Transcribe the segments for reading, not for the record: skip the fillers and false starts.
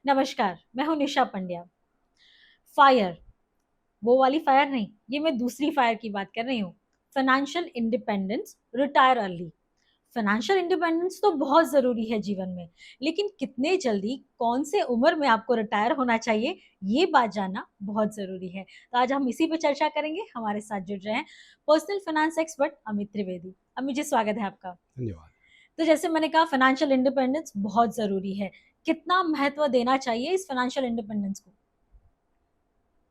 नमस्कार, मैं हूँ निशा पंड्या। फायर, वो वाली फायर नहीं, ये मैं दूसरी फायर की बात कर रही हूँ। Financial independence, retire early. Financial independence तो बहुत जरूरी है जीवन में, लेकिन कितने जल्दी, कौन से उम्र में आपको रिटायर होना चाहिए, ये बात जानना बहुत जरूरी है। तो आज हम इसी पे चर्चा करेंगे। हमारे साथ जुड़ रहे हैं personal finance expert Amit Trivedi. Amit ji, स्वागत है आपका। धन्यवाद। तो जैसे मैंने कहा, फाइनेंशियल इंडिपेंडेंस बहुत जरूरी है। कितना महत्व देना चाहिए इस फाइनेंशियल इंडिपेंडेंस को?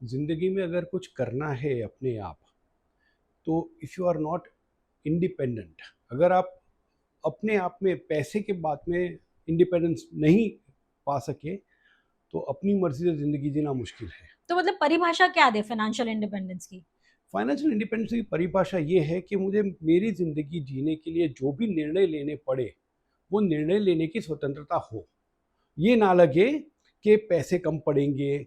जिंदगी में अगर कुछ करना है अपने आप, तो if you are not independent, अगर आप अपने आप में पैसे के बात में इंडिपेंडेंस नहीं पा सके, तो अपनी मर्जी से ज़िंदगी जीना मुश्किल है। तो मतलब परिभाषा क्या दे फाइनेंशियल इंडिपेंडेंस की? फाइनेंशियल इंडिपेंडेंस की परिभाषा ये है कि मुझे मेरी ज़िंदगी जीने के लिए जो भी निर्णय लेने पड़े, वो निर्णय लेने की स्वतंत्रता हो। ये ना लगे कि पैसे कम पड़ेंगे,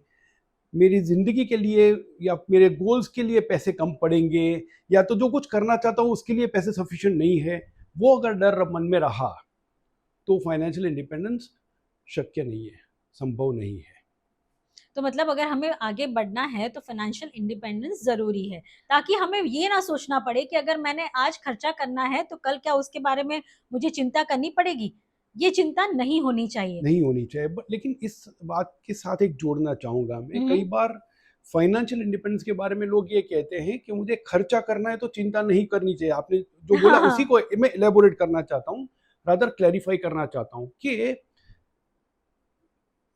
मेरी ज़िंदगी के लिए या मेरे गोल्स के लिए पैसे कम पड़ेंगे, या तो जो कुछ करना चाहता हूँ उसके लिए पैसे सफिशिएंट नहीं है। वो अगर डर मन में रहा, तो फाइनेंशियल इंडिपेंडेंस शक्य नहीं है, संभव नहीं है। तो मतलब अगर हमें आगे बढ़ना है तो फाइनेंशियल इंडिपेंडेंस जरूरी है, ताकि हमें ये ना सोचना पड़े कि अगर मैंने आज खर्चा करना है तो कल क्या उसके बारे में मुझे चिंता करनी पड़ेगी। ये चिंता नहीं होनी चाहिए। नहीं होनी चाहिए, लेकिन इस बात के साथ एक जोड़ना चाहूँगा मैं, हम्म। कई बार फाइनेंशियल इंडिपेंडेंस के बारे में लोग ये कहते हैं कि मुझे खर्चा करना है तो चिंता नहीं करनी चाहिए। आपने जो बोला हाँ, उसी हाँ। को मैं इलेबोरेट करना चाहता हूँ, रादर क्लैरिफाई करना चाहता हूँ कि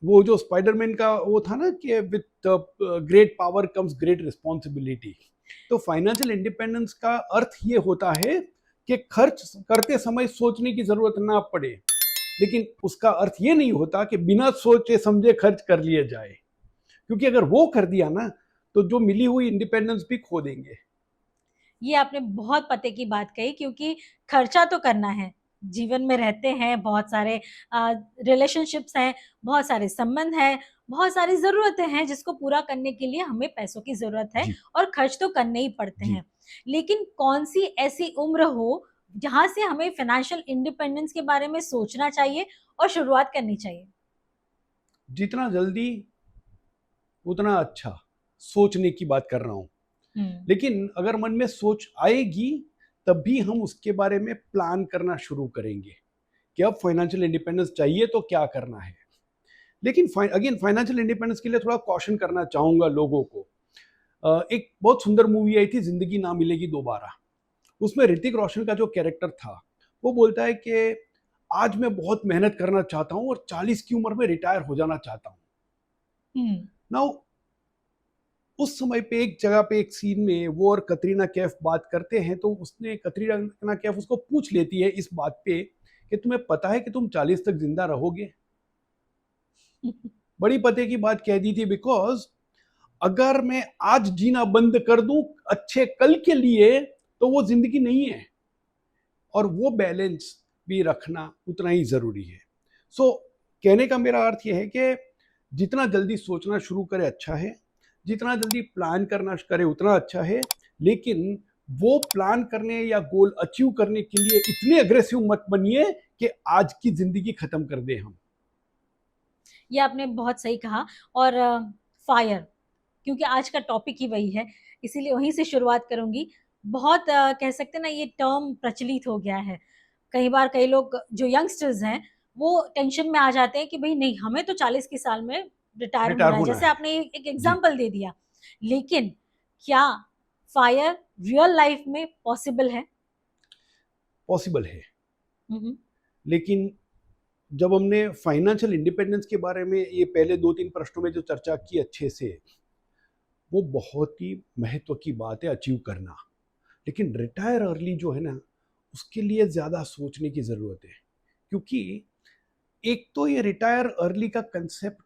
वो जो स्पाइडरमैन का वो था ना कि with great power comes great responsibility. तो फाइनेंशियल इंडिपेंडेंस का अर्थ ये होता है कि खर्च करते समय सोचने की जरूरत ना पड़े, लेकिन उसका अर्थ ये नहीं होता कि बिना सोचे समझे खर्च कर लिए जाए, क्योंकि अगर वो कर दिया ना, तो जो मिली हुई इंडिपेंडेंस भी खो देंगे। ये आपने बहुत पते की बात कही, क्योंकि खर्चा तो करना है। जीवन में रहते हैं, बहुत सारे रिलेशनशिप्स हैं, बहुत सारे संबंध हैं, बहुत सारी जरूरतें हैं जिसको पूरा करने के लिए हमें पैसों की जरूरत है। जी। और खर्च तो करने ही पड़ते जी। हैं। लेकिन कौन सी ऐसी उम्र हो जहां से हमें फाइनेंशियल इंडिपेंडेंस के बारे में सोचना चाहिए और शुरुआत करनी चाहिए? जितना जल्दी उतना अच्छा, सोचने की बात कर रहा हूँ। हम्म। लेकिन अगर मन में सोच आएगी, तब भी हम उसके बारे में प्लान करना शुरू करेंगे कि अब फाइनेंशियल इंडिपेंडेंस चाहिए तो क्या करना है। लेकिन अगेन फाइनेंशियल इंडिपेंडेंस के लिए थोड़ा कॉशन करना चाहूंगा लोगों को। एक बहुत सुंदर मूवी आई थी, जिंदगी ना मिलेगी दोबारा। उसमें ऋतिक रोशन का जो कैरेक्टर था, वो बोलता है कि आज मैं बहुत मेहनत करना चाहता हूँ और 40 की उम्र में रिटायर हो जाना चाहता हूँ। हम्म। नाउ उस समय पे एक जगह पे एक सीन में वो और कतरीना कैफ बात करते हैं, तो उसने कतरीना कैफ उसको पूछ लेती है इस बात पे कि तुम्हें पता है कि तुम 40 तक जिंदा रहोगे। बड़ी पते की बात कह दी थी, बिकॉज अगर मैं आज जीना बंद कर दूं अच्छे कल के लिए, तो वो जिंदगी नहीं है। और वो बैलेंस भी रखना उतना ही जरूरी है। सो कहने का मेरा अर्थ यह है कि जितना जल्दी सोचना शुरू करे अच्छा है, जितना जल्दी प्लान करना करे उतना अच्छा है। लेकिन वो प्लान करने या गोल अचीव करने के लिए इतने अग्रेसिव मत बनिए कि आज की जिंदगी खत्म कर दे हम। ये आपने बहुत सही कहा। और फायर, क्योंकि आज का टॉपिक ही वही है, इसीलिए वहीं से शुरुआत करूंगी। बहुत कह सकते हैं ना, ये टर्म प्रचलित हो गया है। कई बार कई लोग जो यंगस्टर्स हैं, वो टेंशन में आ जाते हैं कि भाई नहीं, हमें तो 40 की साल में रिटायर रिटायर होना है, होना जैसे है। आपने एक जी। एग्जांपल दे दिया। लेकिन क्या फायर रियल लाइफ में पॉसिबल है? पॉसिबल है। हम्म। लेकिन जब हमने फाइनेंशियल इंडिपेंडेंस के बारे में ये पहले 2-3 प्रश्नों में जो चर्चा की अच्छे से, वो बहुत ही महत्व की बात है अचीव करना। लेकिन रिटायर अर्ली जो है ना, उसके लिए ज़्यादा सोचने की ज़रूरत है। क्योंकि एक तो ये रिटायर अर्ली का कंसेप्ट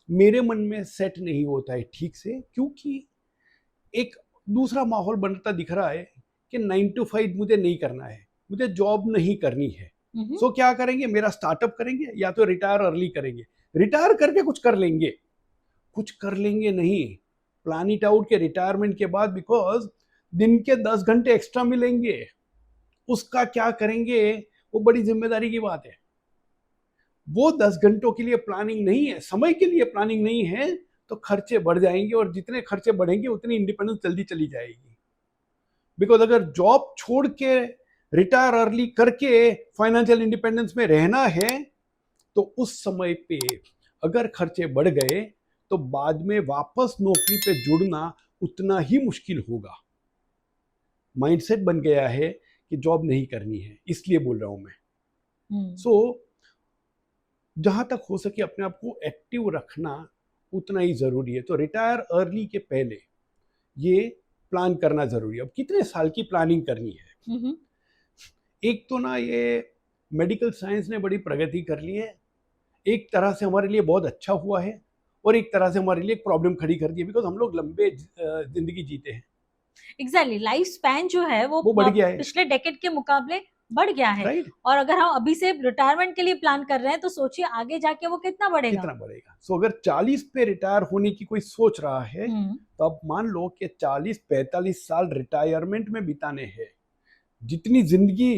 मेरे मन में सेट नहीं होता है ठीक से, क्योंकि एक दूसरा माहौल बनता दिख रहा है कि 9 to 5 मुझे नहीं करना है, मुझे जॉब नहीं करनी है। हम्म। सो क्या करेंगे, मेरा स्टार्टअप करेंगे या तो रिटायर अर्ली करेंगे। रिटायर करके कुछ कर लेंगे, कुछ कर लेंगे नहीं, प्लान इट आउट के रिटायरमेंट के बाद, बिकॉज दिन के 10 घंटे एक्स्ट्रा मिलेंगे, उसका क्या करेंगे, वो बड़ी जिम्मेदारी की बात है। वो 10 घंटों के लिए प्लानिंग नहीं है, समय के लिए प्लानिंग नहीं है, तो खर्चे बढ़ जाएंगे, और जितने खर्चे बढ़ेंगे उतनी इंडिपेंडेंस जल्दी चली जाएगी। बिकॉज अगर जॉब छोड़ के रिटायर अर्ली करके फाइनेंशियल इंडिपेंडेंस में रहना है, तो उस समय पे अगर खर्चे बढ़ गए तो बाद में वापस नौकरी पे जुड़ना उतना ही मुश्किल होगा। माइंडसेट बन गया है कि जॉब नहीं करनी है, इसलिए बोल रहा हूं मैं। सो जहां तक हो सके अपने आप को एक्टिव रखना उतना ही जरूरी है। तो रिटायर अर्ली के पहले ये प्लान करना जरूरी है। अब कितने साल की प्लानिंग करनी है? एक तो ना ये मेडिकल साइंस ने बड़ी प्रगति कर ली है, एक तरह से हमारे लिए बहुत अच्छा हुआ है, और एक तरह से हमारे लिए एक प्रॉब्लम खड़ी कर दी है, बिकॉज हम लोग लंबे जिंदगी जीते हैं। एग्जैक्टली, लाइफ स्पैन जो है वो बढ़ गया है, पिछले डेकेड के मुकाबले बढ़ गया है। राइट? और अगर हम अभी से रिटायरमेंट के लिए प्लान कर रहे हैं तो सोचिए आगे जाके वो कितना बढ़ेगा। कितना बढ़ेगा। सो अगर 40 पे रिटायर होने की कोई सोच रहा है, तो अब मान लो कि 40-45 साल रिटायरमेंट में बिताने हैं। जितनी जिंदगी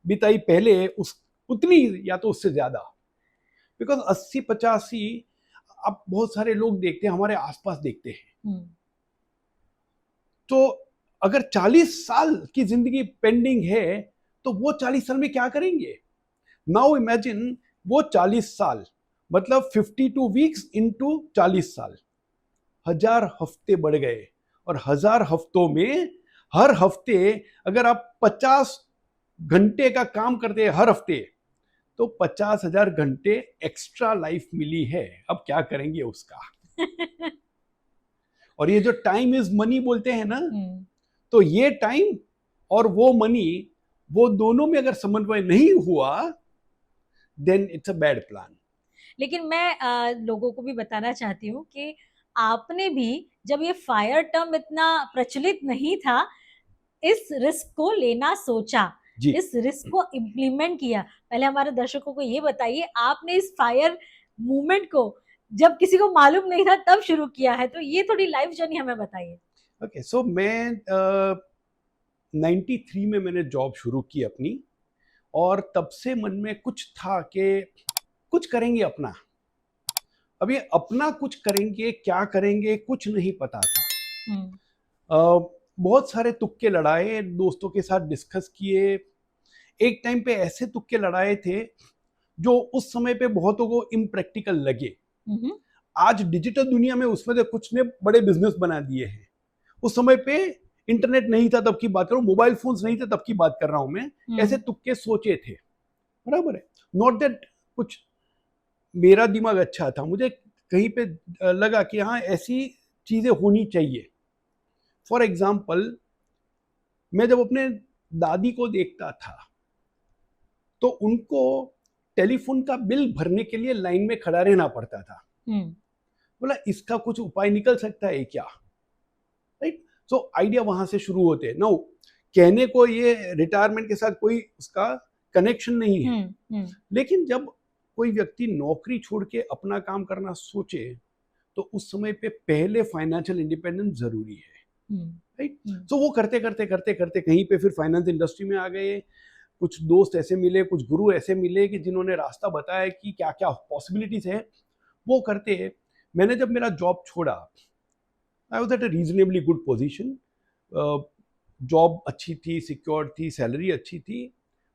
बिताई पहले उस उतनी या तो उससे ज्यादा। बिकॉज 80-85 अब बहुत सारे लोग देखते हैं, हमारे आसपास देखते हैं। तो अगर 40 साल की जिंदगी पेंडिंग है, तो वो 40 साल में क्या करेंगे? नाउ इमेजिन वो 40 साल मतलब 52 वीक्स इंटू 40 साल, 1000 हफ्ते बढ़ गए। और 1000 हफ्तों में हर हफ्ते अगर आप 50 घंटे का काम करते हैं हर हफ्ते, तो 50,000 घंटे एक्स्ट्रा लाइफ मिली है। अब क्या करेंगे उसका? और ये जो टाइम इज मनी बोलते हैं ना, तो ये टाइम और वो मनी, वो दोनों में अगर समन्वय नहीं हुआ, then it's a bad plan. लेकिन मैं लोगों को भी बताना चाहती हूँ कि आपने भी, जब ये फायर टर्म इतना प्रचलित नहीं था, इस रिस्क को लेना सोचा, इस रिस्क को इम्प्लीमेंट किया। पहले हमारे दर्शकों को ये बताइए, आपने इस फायर मूवमेंट को जब किसी को मालूम नहीं था तब शुरू किया है, तो ये थोड़ी लाइफ जर्नी हमें बताइए। ओके, सो मैं 93 में मैंने जॉब शुरू की अपनी, और तब से मन में कुछ था कि कुछ करेंगे अपना। अब ये अपना कुछ करेंगे, क्या करेंगे, कुछ नहीं पता था। बहुत सारे तुक्के लड़ाए, दोस्तों के साथ डिस्कस किए। एक टाइम पे ऐसे तुक्के लड़ाए थे जो उस समय पे बहुतों को इम्प्रैक्टिकल लगे। आज डिजिटल दुनिया में उसमें से कुछ ने बड़े बिजनेस बना दिए हैं। उस समय पे इंटरनेट नहीं था तब की बात कर रहा हूँ, मोबाइल फोन्स नहीं थे तब की बात कर रहा हूं मैं। ऐसे तुक्के सोचे थे, बराबर है। नॉट दैट कुछ मेरा दिमाग अच्छा था, मुझे कहीं पे लगा कि हाँ ऐसी चीजें होनी चाहिए। फॉर एग्जाम्पल, मैं जब अपने दादी को देखता था, तो उनको टेलीफोन का बिल भरने के लिए लाइन में खड़ा रहना पड़ता था। बोला इसका कुछ उपाय निकल सकता है क्या? राइट? सो आइडिया वहां से शुरू होते हैं। नो, कहने को ये रिटायरमेंट के साथ कोई उसका कनेक्शन नहीं है, लेकिन जब कोई व्यक्ति नौकरी छोड़ के अपना काम करना सोचे, तो उस समय पे पहले फाइनेंशियल इंडिपेंडेंस जरूरी है। राइट? सो वो करते करते करते करते कहीं पे फिर फाइनेंस इंडस्ट्री में आ गए। कुछ दोस्त ऐसे मिले, कुछ गुरु ऐसे मिले कि जिन्होंने रास्ता बताया कि क्या क्या पॉसिबिलिटीज है। वो करते मैंने जब मेरा जॉब छोड़ा, I was at a reasonably good position. Job अच्छी थी, सिक्योर थी, सैलरी अच्छी थी,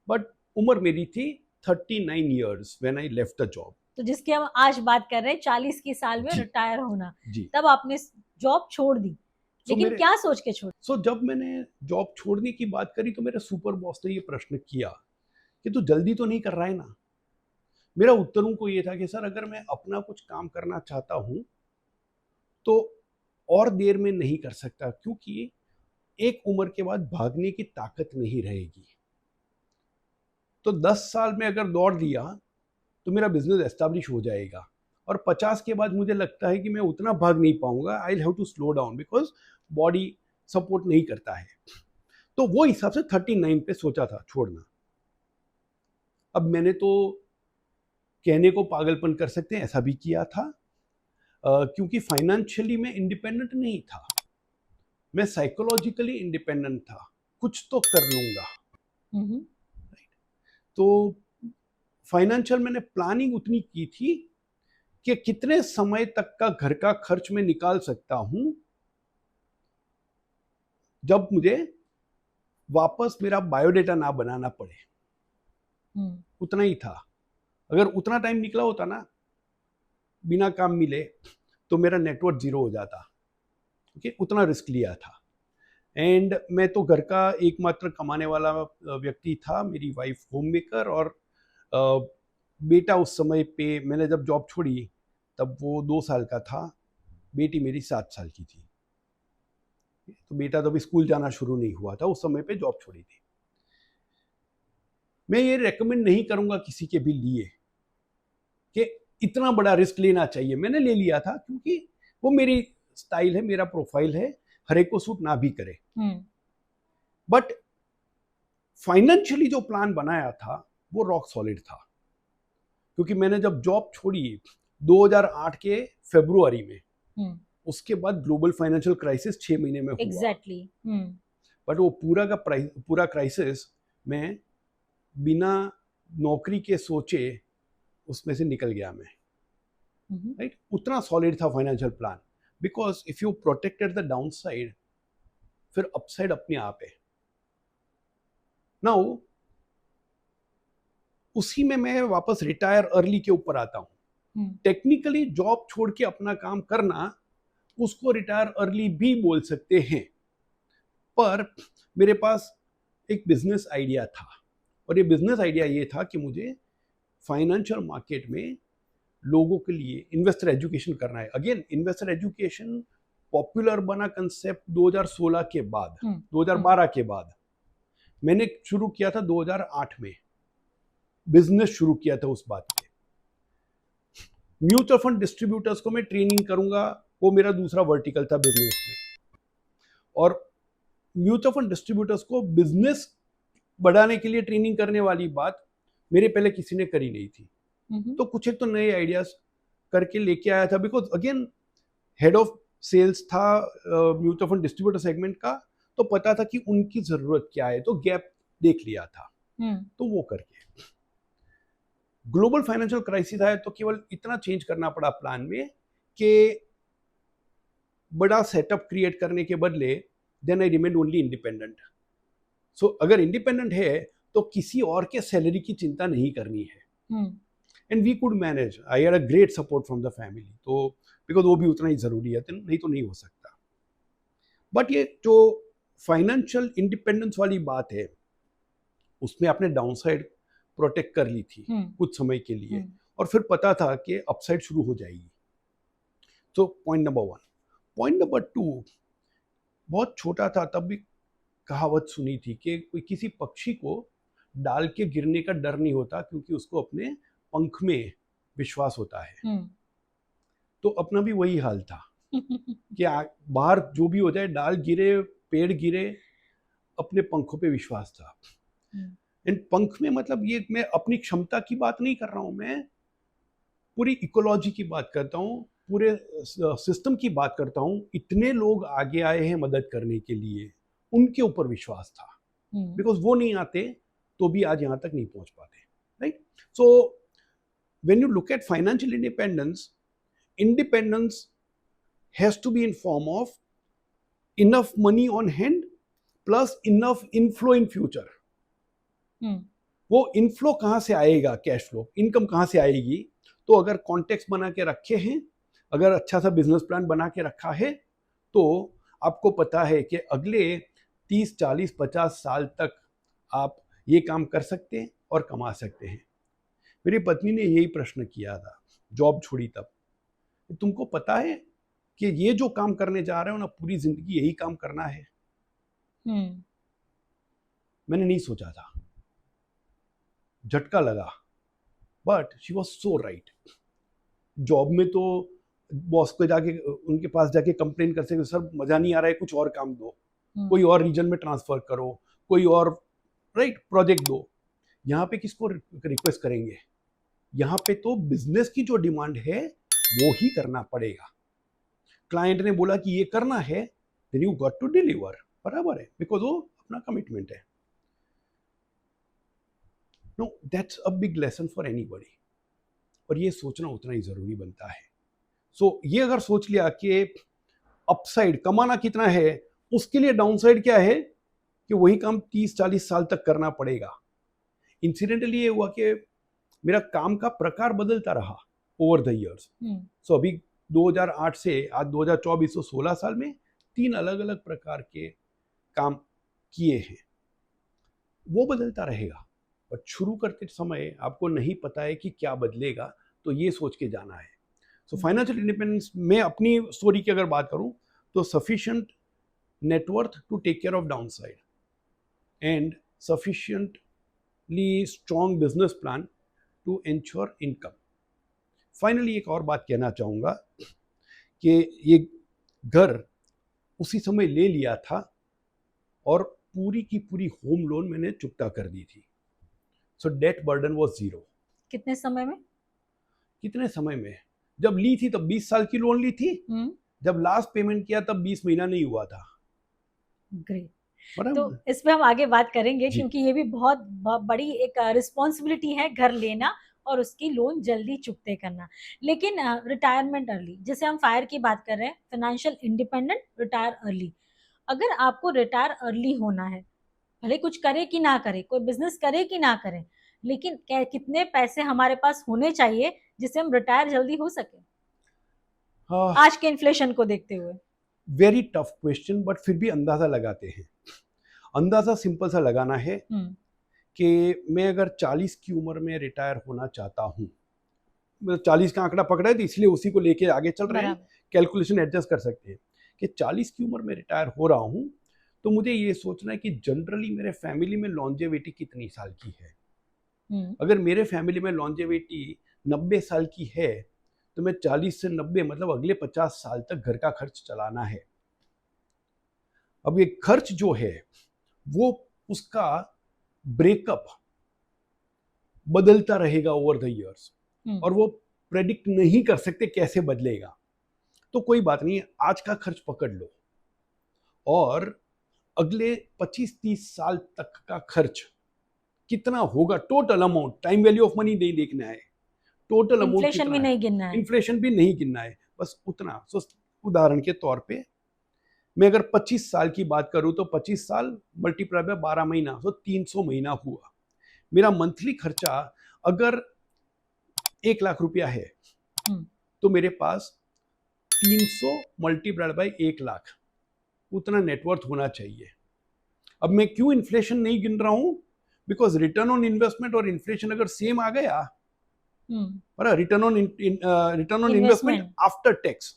बट उम्र मेरी थी 39 years when I left the job. तो जिसकी हम आज बात कर रहे हैं, 40 की साल में रिटायर होना, जी। तब आपने जॉब छोड़ दी। लेकिन क्या सोच के छोड़ी? सो जब मैंने जॉब छोड़ने की बात करी, तो मेरे सुपर बॉस ने ये प्रश्न किया कि तू जल्दी तो नहीं कर रहा है ना? मेरा उत्तर उनको ये था कि सर, अगर मैं अपना कुछ काम करना चाहता हूं तो और देर में नहीं कर सकता, क्योंकि एक उम्र के बाद भागने की ताकत नहीं रहेगी। तो 10 साल में अगर दौड़ दिया तो मेरा बिजनेस एस्टैब्लिश हो जाएगा, और 50 के बाद मुझे लगता है कि मैं उतना भाग नहीं पाऊंगा। I have to slow down because body support नहीं करता है। तो वो हिसाब से 39 पे सोचा था छोड़ना। अब मैंने तो कहने को पागलपन कर सकते हैं, ऐसा भी किया था, क्योंकि फाइनेंशियली मैं इंडिपेंडेंट नहीं था, मैं साइकोलॉजिकली इंडिपेंडेंट था। कुछ तो कर लूंगा। तो फाइनेंशियल मैंने प्लानिंग उतनी की थी कि कितने समय तक का घर का खर्च मैं निकाल सकता हूं जब मुझे वापस मेरा बायोडेटा ना बनाना पड़े। उतना ही था। अगर उतना टाइम निकला होता ना बिना काम मिले तो मेरा नेटवर्थ जीरो हो जाता। ओके, उतना रिस्क लिया था। एंड मैं तो घर का एकमात्र कमाने वाला व्यक्ति था, मेरी वाइफ होम मेकर और बेटा उस समय पे मैंने जब जॉब छोड़ी तब वो 2 साल का था, बेटी मेरी 7 साल की थी। तो बेटा तो अभी स्कूल जाना शुरू नहीं हुआ था, उस समय पे जॉब छोड़ी थी। मैं ये रेकमेंड नहीं करूंगा किसी के भी लिए कि इतना बड़ा रिस्क लेना चाहिए। मैंने ले लिया था क्योंकि वो मेरी स्टाइल है, मेरा प्रोफाइल है, हर एक को सूट ना भी करे। बट फाइनेंशियली जो प्लान बनाया था वो रॉक सॉलिड था, क्योंकि मैंने जब जॉब छोड़ी 2008 के फरवरी में, उसके बाद ग्लोबल फाइनेंशियल क्राइसिस 6 महीने में हुआ। एग्जैक्टली। बट वो पूरा क्राइसिस मैं बिना नौकरी के सोचे उसमें से निकल गया मैं। राइट, उतना सॉलिड था financial plan, because if you protected the down side, फिर अपसाइड अपने आप है। नाउ उसी में मैं वापस रिटायर अर्ली के ऊपर आता हूं। टेक्निकली जॉब छोड़ के अपना काम करना, उसको रिटायर अर्ली भी बोल सकते हैं, पर मेरे पास एक बिजनेस आइडिया था, और ये बिजनेस आइडिया ये था कि मुझे फाइनेंशियल मार्केट में लोगों के लिए इन्वेस्टर एजुकेशन करना है। अगेन, इन्वेस्टर एजुकेशन पॉपुलर बना कंसेप्ट 2016 के बाद, 2012 के बाद। मैंने शुरू किया था 2008 में, बिजनेस शुरू किया था उस बात पे। म्यूचुअल फंड डिस्ट्रीब्यूटर्स को मैं ट्रेनिंग करूंगा, वो मेरा दूसरा वर्टिकल था बिजनेस में। और म्यूचुअल फंड डिस्ट्रीब्यूटर्स को बिजनेस बढ़ाने के लिए ट्रेनिंग करने वाली बात मेरे पहले किसी ने करी नहीं थी। तो कुछ एक तो नए आइडियाज करके लेके आया था, because again head of sales था म्यूचुअल फंड डिस्ट्रीब्यूटर सेगमेंट का, तो पता था कि उनकी जरूरत क्या है, तो गैप देख लिया था। तो वो करके ग्लोबल फाइनेंशियल क्राइसिस आया तो केवल इतना चेंज करना पड़ा प्लान में कि बड़ा सेटअप क्रिएट करने के बदले then I remain only independent. So अगर इंडिपेंडेंट है तो किसी और के सैलरी की चिंता नहीं करनी है। And we could manage, I had a great support from the family, तो बिकॉज वो भी उतना ही जरूरी है, नहीं तो नहीं हो सकता। बट ये जो फाइनेंशियल इंडिपेंडेंस वाली बात है, उसमें आपने डाउनसाइड प्रोटेक्ट कर ली थी कुछ समय के लिए, और फिर पता था कि अपसाइड शुरू हो जाएगी। तो पॉइंट नंबर 1। पॉइंट नंबर 2, बहुत छोटा था तब भी कहावत सुनी थी कि कोई किसी पक्षी को डाल के गिरने का डर नहीं होता, क्योंकि उसको अपने पंख में विश्वास होता है। तो अपना भी वही हाल था कि बाहर जो भी हो जाए, डाल गिरे, पेड़ गिरे, अपने पंखों पे विश्वास था। एंड पंख में मतलब ये मैं अपनी क्षमता की बात नहीं कर रहा हूं, मैं पूरी इकोलॉजी की बात करता हूं, पूरे सिस्टम की बात करता हूं। इतने लोग आगे आए हैं मदद करने के लिए, उनके ऊपर विश्वास था, बिकॉज वो नहीं आते तो भी आज यहां तक नहीं पहुंच पाते। Right, so when you look at financial independence, independence has to be in form of enough money on hand plus enough inflow in future. वो इनफ्लो कहां से आएगा, कैश फ्लो, इनकम कहां से आएगी? तो अगर कॉन्टेक्स्ट बना के रखे हैं, अगर अच्छा सा बिजनेस प्लान बना के रखा है, तो आपको पता है कि अगले 30, 40, 50 साल तक आप ये काम कर सकते हैं और कमा सकते हैं। मेरी पत्नी ने यही प्रश्न किया था जॉब छोड़ी तब, तुमको पता है कि ये जो काम करने जा रहे हो ना, पूरी जिंदगी यही काम करना है? मैंने नहीं सोचा था, झटका लगा, but she was so right. Job में तो बॉस को जाके, उनके पास जाके कंप्लेन कर सकते, सर मजा नहीं आ रहा है, कुछ और काम दो, कोई और रीजन में ट्रांसफर करो, कोई और राइट प्रोजेक्ट दो। यहाँ पे किसको रिक्वेस्ट करेंगे? यहाँ पे तो बिजनेस की जो डिमांड है वो ही करना पड़ेगा। क्लाइंट ने बोला कि ये करना है, then you got to deliver, बराबर है, बिकॉज वो अपना कमिटमेंट है। No, that's a big lesson for anybody, और ये सोचना उतना ही जरूरी बनता है. सो ये अगर सोच लिया कि अपसाइड कमाना कितना है, उसके लिए डाउनसाइड क्या है कि वही काम 30-40 साल तक करना पड़ेगा. इंसिडेंटली ये हुआ कि मेरा काम का प्रकार बदलता रहा ओवर द इयर्स. सो अभी 2008 से आज 2024, तो 16 साल में 3 अलग अलग प्रकार के काम किए हैं. वो बदलता रहेगा, पर शुरू करते समय आपको नहीं पता है कि क्या बदलेगा, तो ये सोच के जाना है. सो फाइनेंशियल इंडिपेंडेंस में अपनी स्टोरी की अगर बात करूं तो sufficient net worth to take care of downside and sufficiently strong business plan to ensure income. Finally एक और बात कहना चाहूँगा कि ये घर उसी समय ले लिया था और पूरी की पूरी होम लोन मैंने चुकता कर दी थी. सो डेट बर्डन वाज जीरो. कितने समय में? कितने समय में? जब ली थी तब 20 साल की लोन ली थी. जब लास्ट पेमेंट किया तब 20 महीना नहीं हुआ था. ग्रेट. तो बराबर. इस पे हम आगे बात करेंगे जी. क्योंकि ये भी बहुत बड़ी एक रिस्पॉन्सिबिलिटी है, घर लेना और उसकी लोन जल्दी चुकते करना. लेकिन रिटायरमेंट अर्ली, जैसे हम फायर की बात कर रहे हैं, फाइनेंशियल इंडिपेंडेंट, रिटायर अर्ली. अगर आपको रिटायर अर्ली होना है, भले कुछ करे कि ना करे, कोई बिजनेस करे कि ना करे, लेकिन कितने पैसे हमारे पास होने चाहिए जिससे हम रिटायर जल्दी हो सके आज के इन्फ्लेशन को देखते हुए? वेरी टफ क्वेश्चन, बट फिर भी अंदाजा लगाते हैं. अंदाजा सिंपल सा लगाना है कि मैं अगर 40 की उम्र में रिटायर होना चाहता हूँ, 40 का आंकड़ा पकड़ा है तो इसलिए उसी को लेके आगे चल रहे हैं, कैलकुलेशन एडजस्ट कर सकते हैं कि 40 की उम्र में रिटायर हो रहा हूँ, तो मुझे ये सोचना है कि जनरली मेरे फैमिली में लॉन्जेविटी कितनी साल की है. अगर मेरे फैमिली में लॉन्जेविटी 90 साल की है तो मैं 40 से 90 मतलब अगले 50 साल तक घर का खर्च चलाना है. अब ये खर्च जो है वो उसका ब्रेकअप बदलता रहेगा ओवर द इयर्स, और वो प्रेडिक्ट नहीं कर सकते कैसे बदलेगा. तो कोई बात नहीं, आज का खर्च पकड़ लो और अगले 25-30 साल तक का खर्च कितना होगा, total amount, time value of money नहीं देखना है, टोटल अमाउंट इन्फ्लेशन भी नहीं गिनना है, इन्फ्लेशन भी नहीं गिनना है, बस उतना. सो उदाहरण के तौर पे मैं अगर 25 साल की बात करूं तो 25 साल मल्टीप्लाई बाय 12 महीना, तो 300 महीना हुआ. मेरा मंथली खर्चा अगर 1 लाख रुपया है तो मेरे पास 300 मल्टीप्लाइड बाय 1 लाख उतना नेटवर्थ होना चाहिए. अब मैं क्यों इन्फ्लेशन नहीं गिन रहा हूं? बिकॉज रिटर्न ऑन इन्वेस्टमेंट और इन्फ्लेशन अगर सेम आ गया, return on investment after tax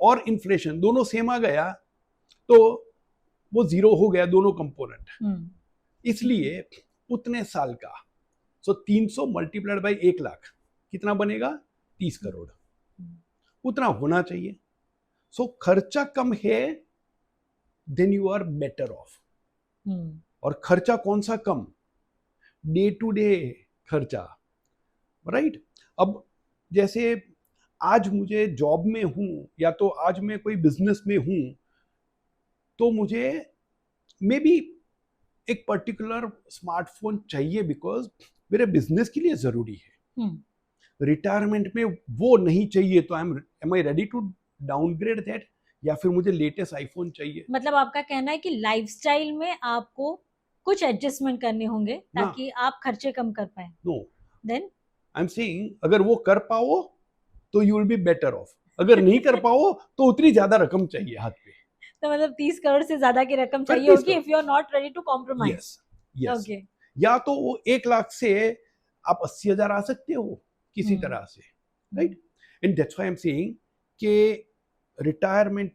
और इन्फ्लेशन दोनों सेम आ गया तो वो जीरो हो गया, दोनों कंपोनेंट. इसलिए उतने साल का, सो 300 मल्टीप्लाइड बाय 1 लाख कितना बनेगा? 30 करोड़. उतना होना चाहिए. सो खर्चा कम है, then you are better off. और खर्चा कौन सा कम? डे टू डे खर्चा, राइट. अब जैसे आज मुझे जॉब में हूं या तो आज मैं कोई बिजनेस में हूं, तो मुझे मे बी एक पर्टिकुलर स्मार्टफोन चाहिए बिकॉज मेरे बिजनेस के लिए जरूरी है. रिटायरमेंट में वो नहीं चाहिए, तो am I ready to downgrade that, या फिर मुझे लेटेस्ट आईफोन चाहिए. मतलब आपका कहना है कि लाइफस्टाइल में आपको कुछ एडजस्टमेंट करने होंगे ताकि आप खर्चे कम कर पाए. No, then I am saying अगर वो कर पाओ तो you will be better off. अगर नहीं कर पाओ तो उतनी ज्यादा रकम चाहिए हाथ पे. तो मतलब 30 करोड़ से ज्यादा की रकम चाहिए होगी if you are not ready to compromise. Okay. या तो वो 1 लाख से आप 80,000 आ सकते हो किसी तरह से, right. And that's why I am saying कि रिटायरमेंट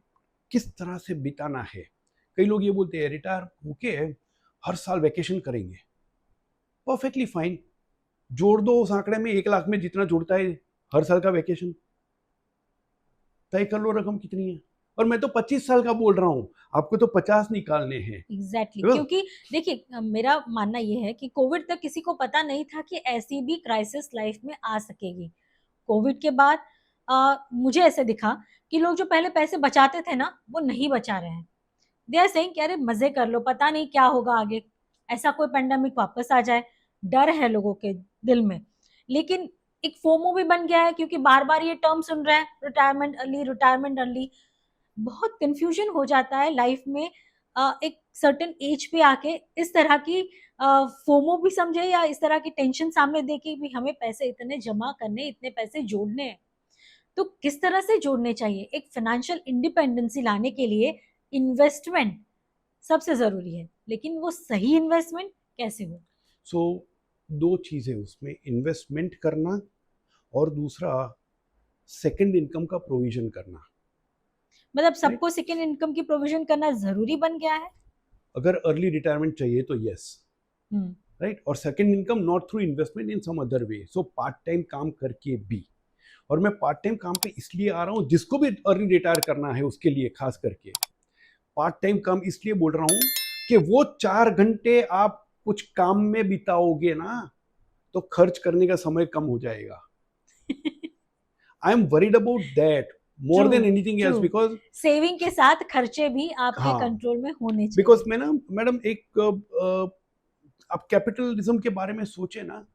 किस तरह से बिताना है. कई लोग ये बोलते हैं रिटायर होके हर साल वैकेशन करेंगे. परफेक्टली फाइन, जोड़ दो उस आंकड़े में 1 लाख में जितना जुड़ता है हर साल का वैकेशन, तय कर लो रकम कितनी है. और मैं तो 25 साल का बोल रहा हूं, आपको तो 50 निकालने हैं. एग्जैक्टली. क्योंकि देखिए मेरा मानना यह है कि कोविड तक किसी को पता नहीं था कि ऐसी भी क्राइसिस लाइफ में आ सकेगी. कोविड के बाद मुझे ऐसे दिखा कि लोग जो पहले पैसे बचाते थे ना, वो नहीं बचा रहे हैं. दे आर सेइंग कि अरे मजे कर लो, पता नहीं क्या होगा आगे, ऐसा कोई पेंडेमिक वापस आ जाए, डर है लोगों के दिल में, लेकिन एक फोमो भी बन गया है क्योंकि बार बार ये टर्म सुन रहे हैं, रिटायरमेंट अर्ली, रिटायरमेंट अर्ली। बहुत कंफ्यूजन हो जाता है लाइफ में। एक सर्टेन एज पे आके इस तरह की फोमो भी समझे या इस तरह की टेंशन सामने देके भी हमें पैसे इतने जमा करने, इतने पैसे जोड़ने हैं। तो किस तरह से जोड़ने चाहिए? एक फाइनेंशियल इंडिपेंडेंसी लाने के लिए इन्वेस्टमेंट सबसे जरूरी है, लेकिन वो सही इन्वेस्टमेंट कैसे हो? सो दो चीज़ें उसमें, इन्वेस्टमेंट करना और दूसरा सेकंड इनकम का प्रोविजन करना। मतलब सबको सेकेंड इनकम की प्रोविजन करना जरूरी बन गया है? अगर अर्ली रिटायरमेंट चाहिए तो यस, हम्म, राइट। और second income not through investment, in some other way. So part time काम करके भी, और मैं पार्ट टाइम काम पे इसलिए आ रहा हूँ, जिसको भी अर्ली रिटायर करना है उसके लिए खास करके पार्ट टाइम काम इसलिए बोल रहा हूँ कि वो 4 घंटे आप कुछ काम में बिताओगे ना, तो खर्च करने का समय कम हो जाएगा। I am worried about that more than anything else, because saving के साथ खर्चे भी आपके हाँ, कंट्रोल में होने चाहिए। बिकॉज मैं ना मैडम एक आप कैपिटलिज्म के बारे में सोचे ना,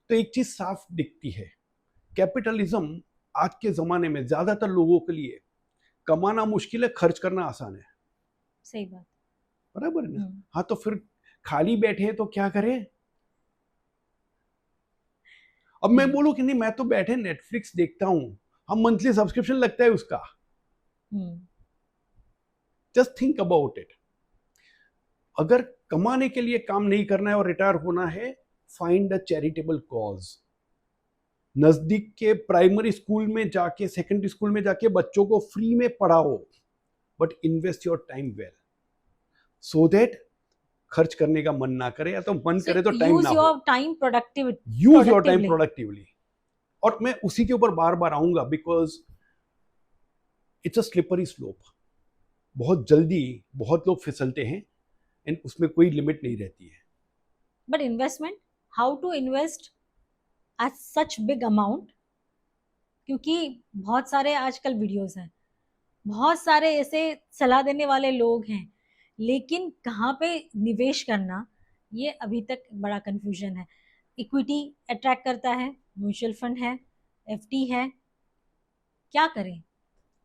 तो एक चीज साफ दिखती है। कैपिटलिज्म आज के जमाने में ज्यादातर लोगों के लिए कमाना मुश्किल है, खर्च करना आसान है। सही बात। बराबर है ना? हाँ, तो फिर खाली बैठे हैं तो क्या करें? अब मैं बोलूं कि नहीं, मैं तो बैठे नेटफ्लिक्स देखता हूं, हम मंथली सब्सक्रिप्शन लगता है उसका। Just think about it. अगर कमाने के लिए काम नहीं करना है और रिटायर होना है, फाइंड अ चैरिटेबल कॉज। नजदीक के प्राइमरी स्कूल में जाके, सेकेंडरी स्कूल में जाके बच्चों को फ्री में पढ़ाओ, but invest your time well, so that खर्च करने का मन ना करे, या तो मन करे तो टाइम ना हो। Use your time productively. और मैं उसी के ऊपर बार बार आऊंगा, because it's a slippery slope. बहुत जल्दी बहुत लोग फिसलते हैं, एंड उसमें कोई लिमिट नहीं रहती है। But investment, how to invest at such big amount? क्योंकि बहुत सारे आजकल वीडियोस हैं, बहुत सारे ऐसे सलाह देने वाले लोग हैं, लेकिन कहाँ पे निवेश करना, ये अभी तक बड़ा कंफ्यूजन है। इक्विटी अट्रैक्ट करता है, म्यूचुअल फंड है, एफडी है, क्या करें?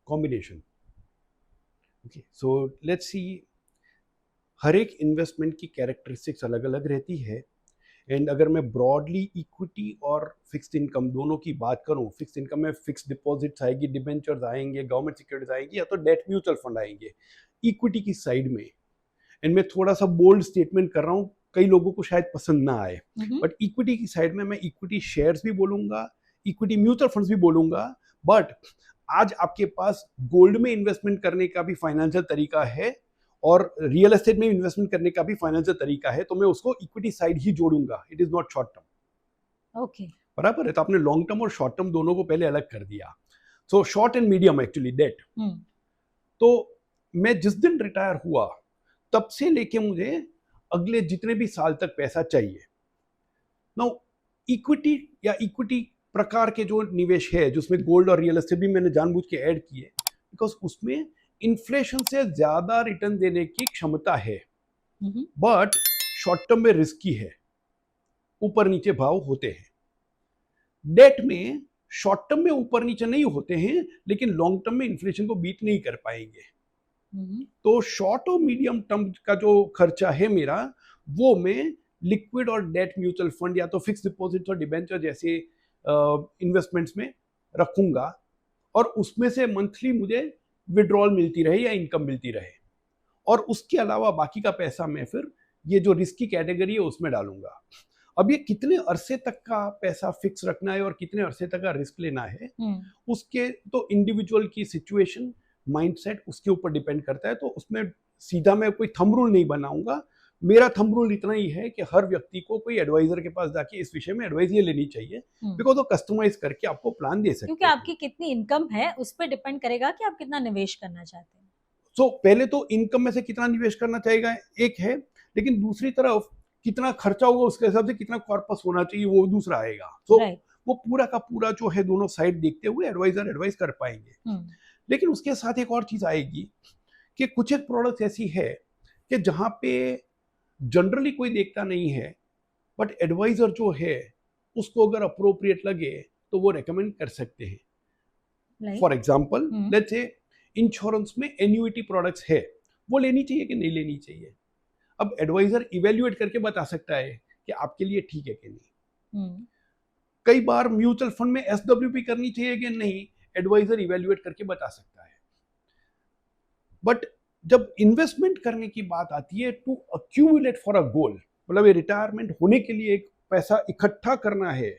Combination. Okay, so let's see. हर एक इन्वेस्टमेंट की कैरेक्टरिस्टिक्स अलग अलग रहती है, एंड अगर मैं ब्रॉडली इक्विटी और फिक्स्ड इनकम दोनों की बात करूं, फिक्स्ड इनकम में फिक्स्ड डिपॉजिट्स आएगी, डिबेंचर्स आएंगे, गवर्नमेंट सिक्योरिटीज आएंगी, या तो डेट म्यूचुअल फंड आएंगे। इक्विटी की साइड में, एंड मैं थोड़ा सा बोल्ड स्टेटमेंट कर रहा हूं, कई लोगों को शायद पसंद ना आए, बट इक्विटी की साइड में मैं इक्विटी शेयर्स भी बोलूंगा, इक्विटी म्यूचुअल फंड्स भी बोलूंगा। बट आज आपके पास गोल्ड में इन्वेस्टमेंट करने का भी फाइनेंशियल तरीका है, और रियल एस्टेट में इन्वेस्टमेंट करने का भी फाइनेंशियल तरीका है, तो मैं उसको इक्विटी साइड ही जोड़ूंगा। It is not short term. Okay, बराबर है? तो आपने लॉन्ग टर्म और शॉर्ट टर्म दोनों को पहले अलग कर दिया। So short and medium actually debt. तो मैं जिस दिन रिटायर हुआ तब से लेके मुझे अगले जितने भी साल तक पैसा चाहिए। नाउ इक्विटी या इक्विटी प्रकार के जो निवेश है, जिसमें गोल्ड और रियल एस्टेट भी मैंने जानबूझ के ऐड किए, बिकॉज उसमें इन्फ्लेशन से ज्यादा रिटर्न देने की क्षमता है, बट शॉर्ट टर्म में रिस्की है, ऊपर नीचे भाव होते हैं। डेट में शॉर्ट टर्म में ऊपर नीचे नहीं होते हैं, लेकिन लॉन्ग टर्म में इन्फ्लेशन को बीट नहीं कर पाएंगे। तो शॉर्ट और मीडियम टर्म का जो खर्चा है मेरा, वो मैं लिक्विड और डेट म्यूचुअल फंड या तो फिक्स डिपॉजिट और डिबेंचर जैसे इन्वेस्टमेंट्स में रखूंगा, और उसमें से मंथली मुझे विड्रॉल मिलती रहे या इनकम मिलती रहे, और उसके अलावा बाकी का पैसा मैं फिर ये जो रिस्की कैटेगरी है उसमें डालूंगा। अब ये कितने अरसे तक का पैसा फिक्स रखना है और कितने अरसे तक का रिस्क लेना है, उसके तो इंडिविजुअल की सिचुएशन, माइंडसेट, उसके ऊपर डिपेंड करता है। तो उसमें सीधा मैं कोई थंब रूल नहीं बनाऊंगा। मेरा थंब रूल इतना ही है कि हर व्यक्ति को कोई एडवाइजर के पास जाके इस विषय में एडवाइस ये लेनी चाहिए, बिकॉज वो कस्टमाइज करके आपको प्लान दे सकते हैं। क्योंकि आपकी कितनी इनकम है उस पर डिपेंड करेगा कि आप कितना निवेश करना चाहते हैं। सो पहले तो इनकम में से कितना निवेश करना चाहिए एक है, लेकिन दूसरी तरफ कितना खर्चा होगा उसके हिसाब से कितना कॉर्पस होना चाहिए वो दूसरा आएगा। तो वो पूरा का पूरा जो है दोनों साइड देखते हुए एडवाइजर एडवाइस कर पाएंगे। लेकिन उसके साथ एक और चीज आएगी कि कुछ एक प्रोडक्ट ऐसी है कि जहां पे जनरली कोई देखता नहीं है, बट एडवाइजर जो है उसको अगर अप्रोप्रिएट लगे तो वो रेकमेंड कर सकते हैं. Like, for example let's say insurance में एन्युइटी प्रोडक्ट्स है, वो लेनी चाहिए कि नहीं लेनी चाहिए. अब एडवाइजर इवेल्युएट करके बता सकता है कि आपके लिए ठीक है कि नहीं. कई बार म्यूचुअल फंड में एसडब्ल्यूपी करनी चाहिए कि नहीं, एडवाइजर इवेल्युएट करके बता सकता है. बट जब इन्वेस्टमेंट करने की बात आती है टू अक्यूमुलेट फॉर अ गोल, मतलब ये रिटायरमेंट होने के लिए एक पैसा इकट्ठा करना है,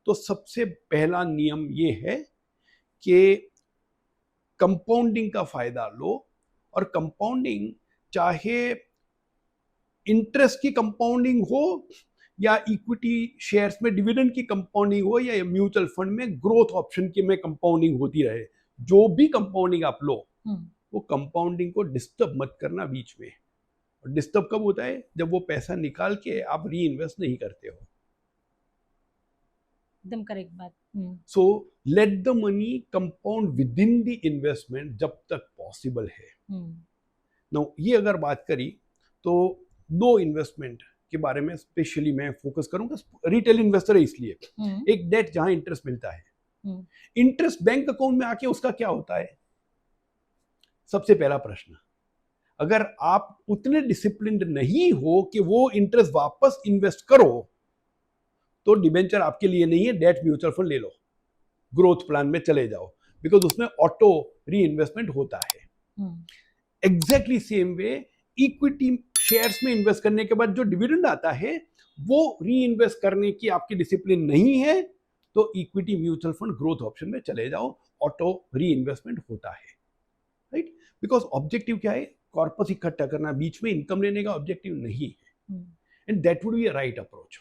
तो सबसे पहला नियम ये है कि कंपाउंडिंग का फायदा लो. और कंपाउंडिंग चाहे इंटरेस्ट की कंपाउंडिंग हो या इक्विटी शेयर्स में डिविडेंड की कंपाउंडिंग हो या म्यूचुअल फंड में ग्रोथ ऑप्शन की में कंपाउंडिंग होती रहे, जो भी कंपाउंडिंग आप लो वो कंपाउंडिंग को डिस्टर्ब मत करना बीच में. और डिस्टर्ब कब होता है? जब वो पैसा निकाल के आप री इन्वेस्ट नहीं करते हो. एकदम करेक्ट बात. So let the money compound with in the investment जब तक पॉसिबल है. नाउ ये अगर बात करी तो दो इन्वेस्टमेंट के बारे में स्पेशली मैं फोकस करूंगा. रिटेल इन्वेस्टर है इसलिए. एक डेट जहां इंटरेस्ट मिलता है. इंटरेस्ट बैंक अकाउंट में आके उसका क्या होता है? सबसे पहला प्रश्न, अगर आप उतने डिसिप्लिन्ड नहीं हो कि वो इंटरेस्ट वापस इन्वेस्ट करो तो डिबेंचर आपके लिए नहीं है. डेट म्यूचुअल फंड ले लो, ग्रोथ प्लान में चले जाओ, बिकॉज उसमें ऑटो री इन्वेस्टमेंट होता है. Exactly same way equity shares में इन्वेस्ट करने के बाद जो डिविडेंड आता है वो री इन्वेस्ट करने की आपकी डिसिप्लिन नहीं है, तो equity mutual fund growth option में चले जाओ, ऑटो री इन्वेस्टमेंट होता है. राइट? बिकॉज ऑब्जेक्टिव क्या है? कॉर्पस इकट्ठा करना, बीच में इनकम लेने का ऑब्जेक्टिव नहीं है. And that would be a right approach.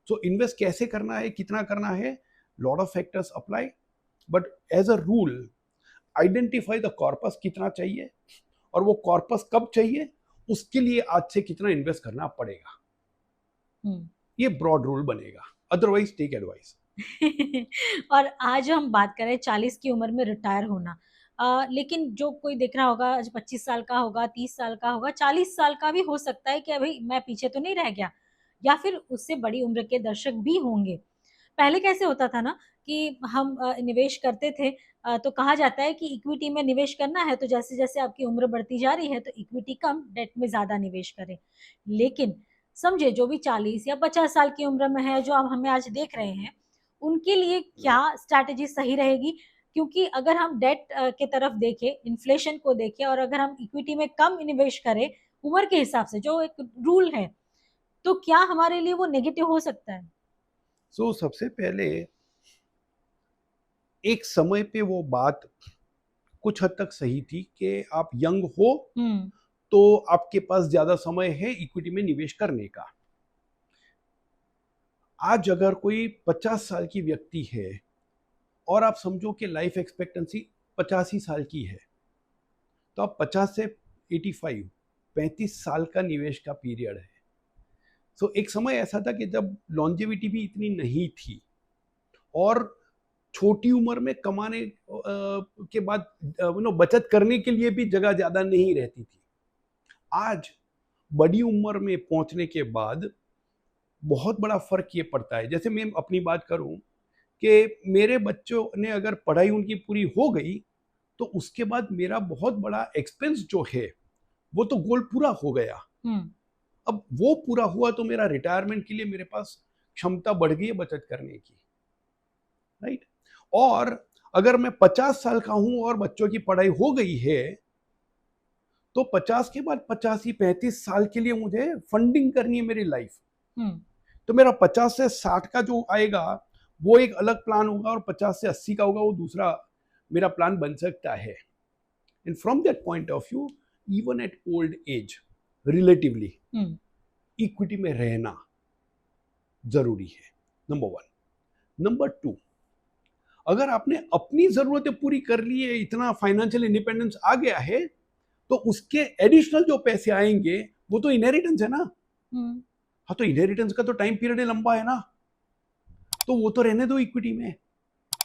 So invest कैसे करना है, कितना करना है, lot of factors apply, but as a rule identify the corpus कितना चाहिए और वो कॉर्पस कब चाहिए, उसके लिए आज से कितना इन्वेस्ट करना पड़ेगा. ये ब्रॉड रूल बनेगा. Otherwise take advice. और आज हम बात करें 40 की उम्र में रिटायर होना, लेकिन जो कोई देख रहा होगा आज 25 साल का होगा, 30 साल का होगा, 40 साल का भी हो सकता है कि भाई मैं पीछे तो नहीं रह गया, या फिर उससे बड़ी उम्र के दर्शक भी होंगे. पहले कैसे होता था ना कि हम निवेश करते थे, तो कहा जाता है कि इक्विटी में निवेश करना है तो जैसे जैसे आपकी उम्र बढ़ती जा रही है तो इक्विटी कम, डेट में ज्यादा निवेश करें. लेकिन समझे जो भी 40 या 50 साल की उम्र में है, जो अब हमें आज देख रहे हैं, उनके लिए क्या स्ट्रैटेजी सही रहेगी? क्योंकि अगर हम डेट के तरफ देखें, इन्फ्लेशन को देखें, और अगर हम इक्विटी में कम निवेश करें उम्र के हिसाब से जो एक रूल है, तो क्या हमारे लिए वो नेगेटिव हो सकता है? सो सबसे पहले एक समय पे वो बात कुछ हद तक सही थी कि आप यंग हो तो आपके पास ज्यादा समय है इक्विटी में निवेश करने का. आज अगर कोई 50 साल की व्यक्ति है और आप समझो कि लाइफ एक्सपेक्टेंसी 85 साल की है, तो आप 50 से 85 35 साल का निवेश का पीरियड है. सो एक समय ऐसा था कि जब लॉन्जेविटी भी इतनी नहीं थी और छोटी उम्र में कमाने के बाद बचत करने के लिए भी जगह ज्यादा नहीं रहती थी. आज बड़ी उम्र में पहुंचने के बाद बहुत बड़ा फर्क ये पड़ता है. जैसे मैं अपनी बात करूं कि मेरे बच्चों ने अगर पढ़ाई उनकी पूरी हो गई तो उसके बाद मेरा बहुत बड़ा एक्सपेंस जो है वो तो गोल पूरा हो गया. अब वो पूरा हुआ तो मेरा रिटायरमेंट के लिए मेरे पास क्षमता बढ़ गई है बचत करने की. राइट? और अगर मैं 50 साल का हूं और बच्चों की पढ़ाई हो गई है तो 50 के बाद 85 35 साल के लिए मुझे फंडिंग करनी है मेरी लाइफ. तो मेरा 50 से 60 का जो आएगा वो एक अलग प्लान होगा और 50 से 80 का होगा वो दूसरा मेरा प्लान बन सकता है. And from that point of view even at old age relatively equity में रहना जरूरी है. नंबर 1. नंबर 2, अगर आपने अपनी जरूरतें पूरी कर ली है, इतना फाइनेंशियल इंडिपेंडेंस आ गया है, तो उसके एडिशनल जो पैसे आएंगे वो तो इनहेरिटेंस है ना. हाँ, तो इनहेरिटेंस का तो टाइम पीरियड लंबा है ना, तो वो तो रहने दो इक्विटी में.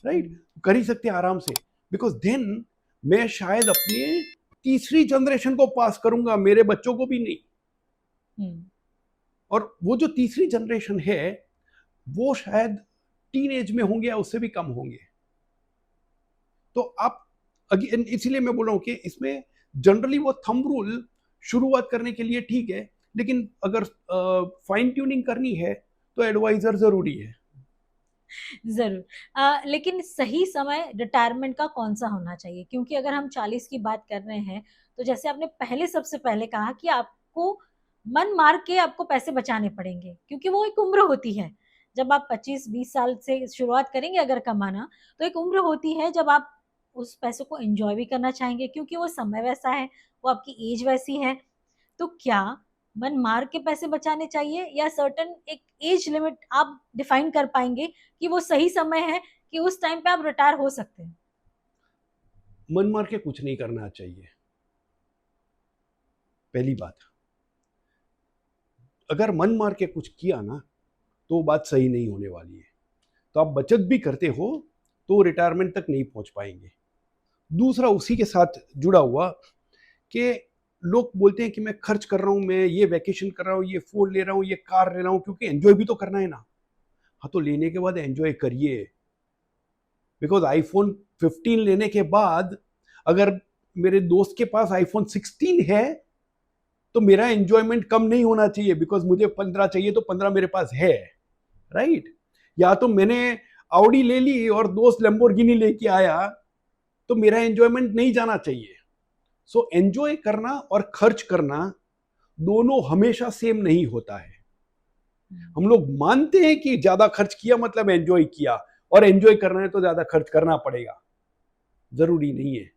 राइट? कर ही सकते हैं आराम से, बिकॉज देन मैं शायद अपने तीसरी जनरेशन को पास करूंगा, मेरे बच्चों को भी नहीं. और वो जो तीसरी जनरेशन है वो शायद टीन एज में होंगे या उससे भी कम होंगे। तो आप अगेन इसीलिए मैं बोल रहा हूँ कि इसमें जनरली वो थंब रूल शुरुआत करने के लिए ठीक है, लेकिन अगर फाइन ट्यूनिंग करनी है तो एडवाइजर जरूरी है। जरूर। लेकिन सही समय रिटायरमेंट का कौन सा होना चाहिए? क्योंकि अगर हम 40 की बात कर रहे हैं तो जैसे आपने पहले सबसे पहले कहा कि आपको मन मार के आपको पैसे बचाने पड़ेंगे, क्योंकि वो एक उम्र होती है। जब आप 25-20 साल से शुरुआत करेंगे अगर कमाना, तो एक उम्र होती है जब आप उस पैसों को एंजॉय भी करना चाहेंगे, क्योंकि वो समय वैसा है, वो आपकी एज वैसी है। तो क्या मन मार के पैसे बचाने चाहिए, या सर्टेन एक एज लिमिट आप डिफाइन कर पाएंगे कि वो सही समय है कि उस टाइम पे आप रिटायर हो सकते हैं? मन मार के कुछ नहीं करना चाहिए, पहली बात। अगर मन मार के कुछ किया ना तो बात सही नहीं होने वाली है। तो आप बचत भी करते हो तो रिटायरमेंट तक नहीं पहुंच पाएंगे। दूसरा उसी के साथ जुड़ा हुआ कि लोग बोलते हैं कि मैं खर्च कर रहा हूं, मैं ये वैकेशन कर रहा हूं, ये फोन ले रहा हूं, ये कार ले रहा हूं, क्योंकि एंजॉय भी तो करना है ना। हाँ, तो लेने के बाद एंजॉय करिए। बिकॉज आईफोन 15 लेने के बाद अगर मेरे दोस्त के पास आईफोन 16 है तो मेरा एंजॉयमेंट कम नहीं होना चाहिए, बिकॉज मुझे 15 चाहिए तो 15 मेरे पास है, राइट? या तो मैंने ऑडी ले ली और दोस्त लैम्बोर्गिनी लेके आया तो मेरा एंजॉयमेंट नहीं जाना चाहिए। सो एंजॉय करना और खर्च करना दोनों हमेशा सेम नहीं होता है। हम लोग मानते हैं कि ज्यादा खर्च किया मतलब एंजॉय किया, और एंजॉय करना है तो ज्यादा खर्च करना पड़ेगा, जरूरी नहीं है।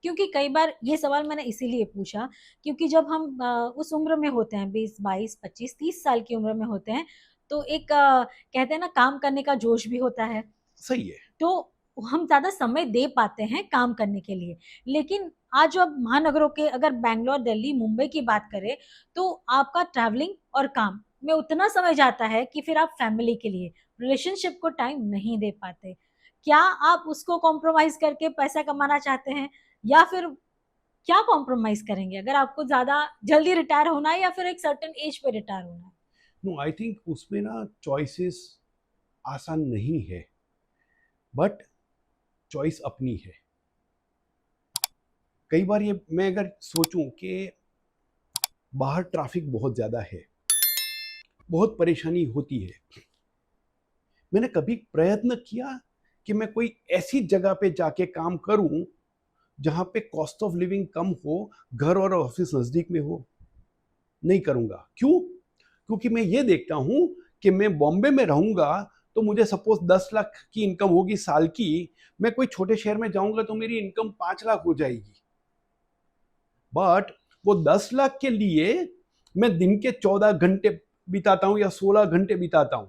क्योंकि कई बार ये सवाल मैंने इसीलिए पूछा, क्योंकि जब हम उस उम्र में होते हैं, 20, 22, 25, 30 साल की उम्र में होते हैं, तो एक कहते हैं ना, काम करने का जोश भी होता है। सही है। तो हम ज्यादा समय दे पाते हैं काम करने के लिए। लेकिन आज जो अब महानगरों के, अगर बैंगलोर, दिल्ली, मुंबई की बात करें, तो आपका ट्रैवलिंग और काम में उतना समय जाता है कि फिर आप फैमिली के लिए, रिलेशनशिप को टाइम नहीं दे पाते। क्या आप उसको कॉम्प्रोमाइज करके पैसा कमाना चाहते हैं, या फिर क्या कॉम्प्रोमाइज करेंगे अगर आपको ज्यादा जल्दी रिटायर होना है या फिर एक सर्टेन एज पे रिटायर होना है? नो, आई थिंक उसमें ना चॉइसेस आसान नहीं है, बट चॉइस अपनी है। कई बार ये मैं अगर सोचूं कि बाहर ट्रैफिक बहुत ज्यादा है, बहुत परेशानी होती है, मैंने कभी प्रयत्न किया कि मैं कोई ऐसी जगह पे जाके काम करूं जहां पे कॉस्ट ऑफ लिविंग कम हो, घर और ऑफिस नजदीक में हो? नहीं करूंगा। क्यों? क्योंकि मैं ये देखता हूं कि मैं बॉम्बे में रहूंगा तो मुझे सपोज 10 लाख की इनकम होगी साल की, मैं कोई छोटे शहर में जाऊंगा तो मेरी इनकम 5 लाख हो जाएगी। बट वो 10 लाख के लिए मैं दिन के 14 घंटे बिताता हूं या 16 घंटे बिताता हूं।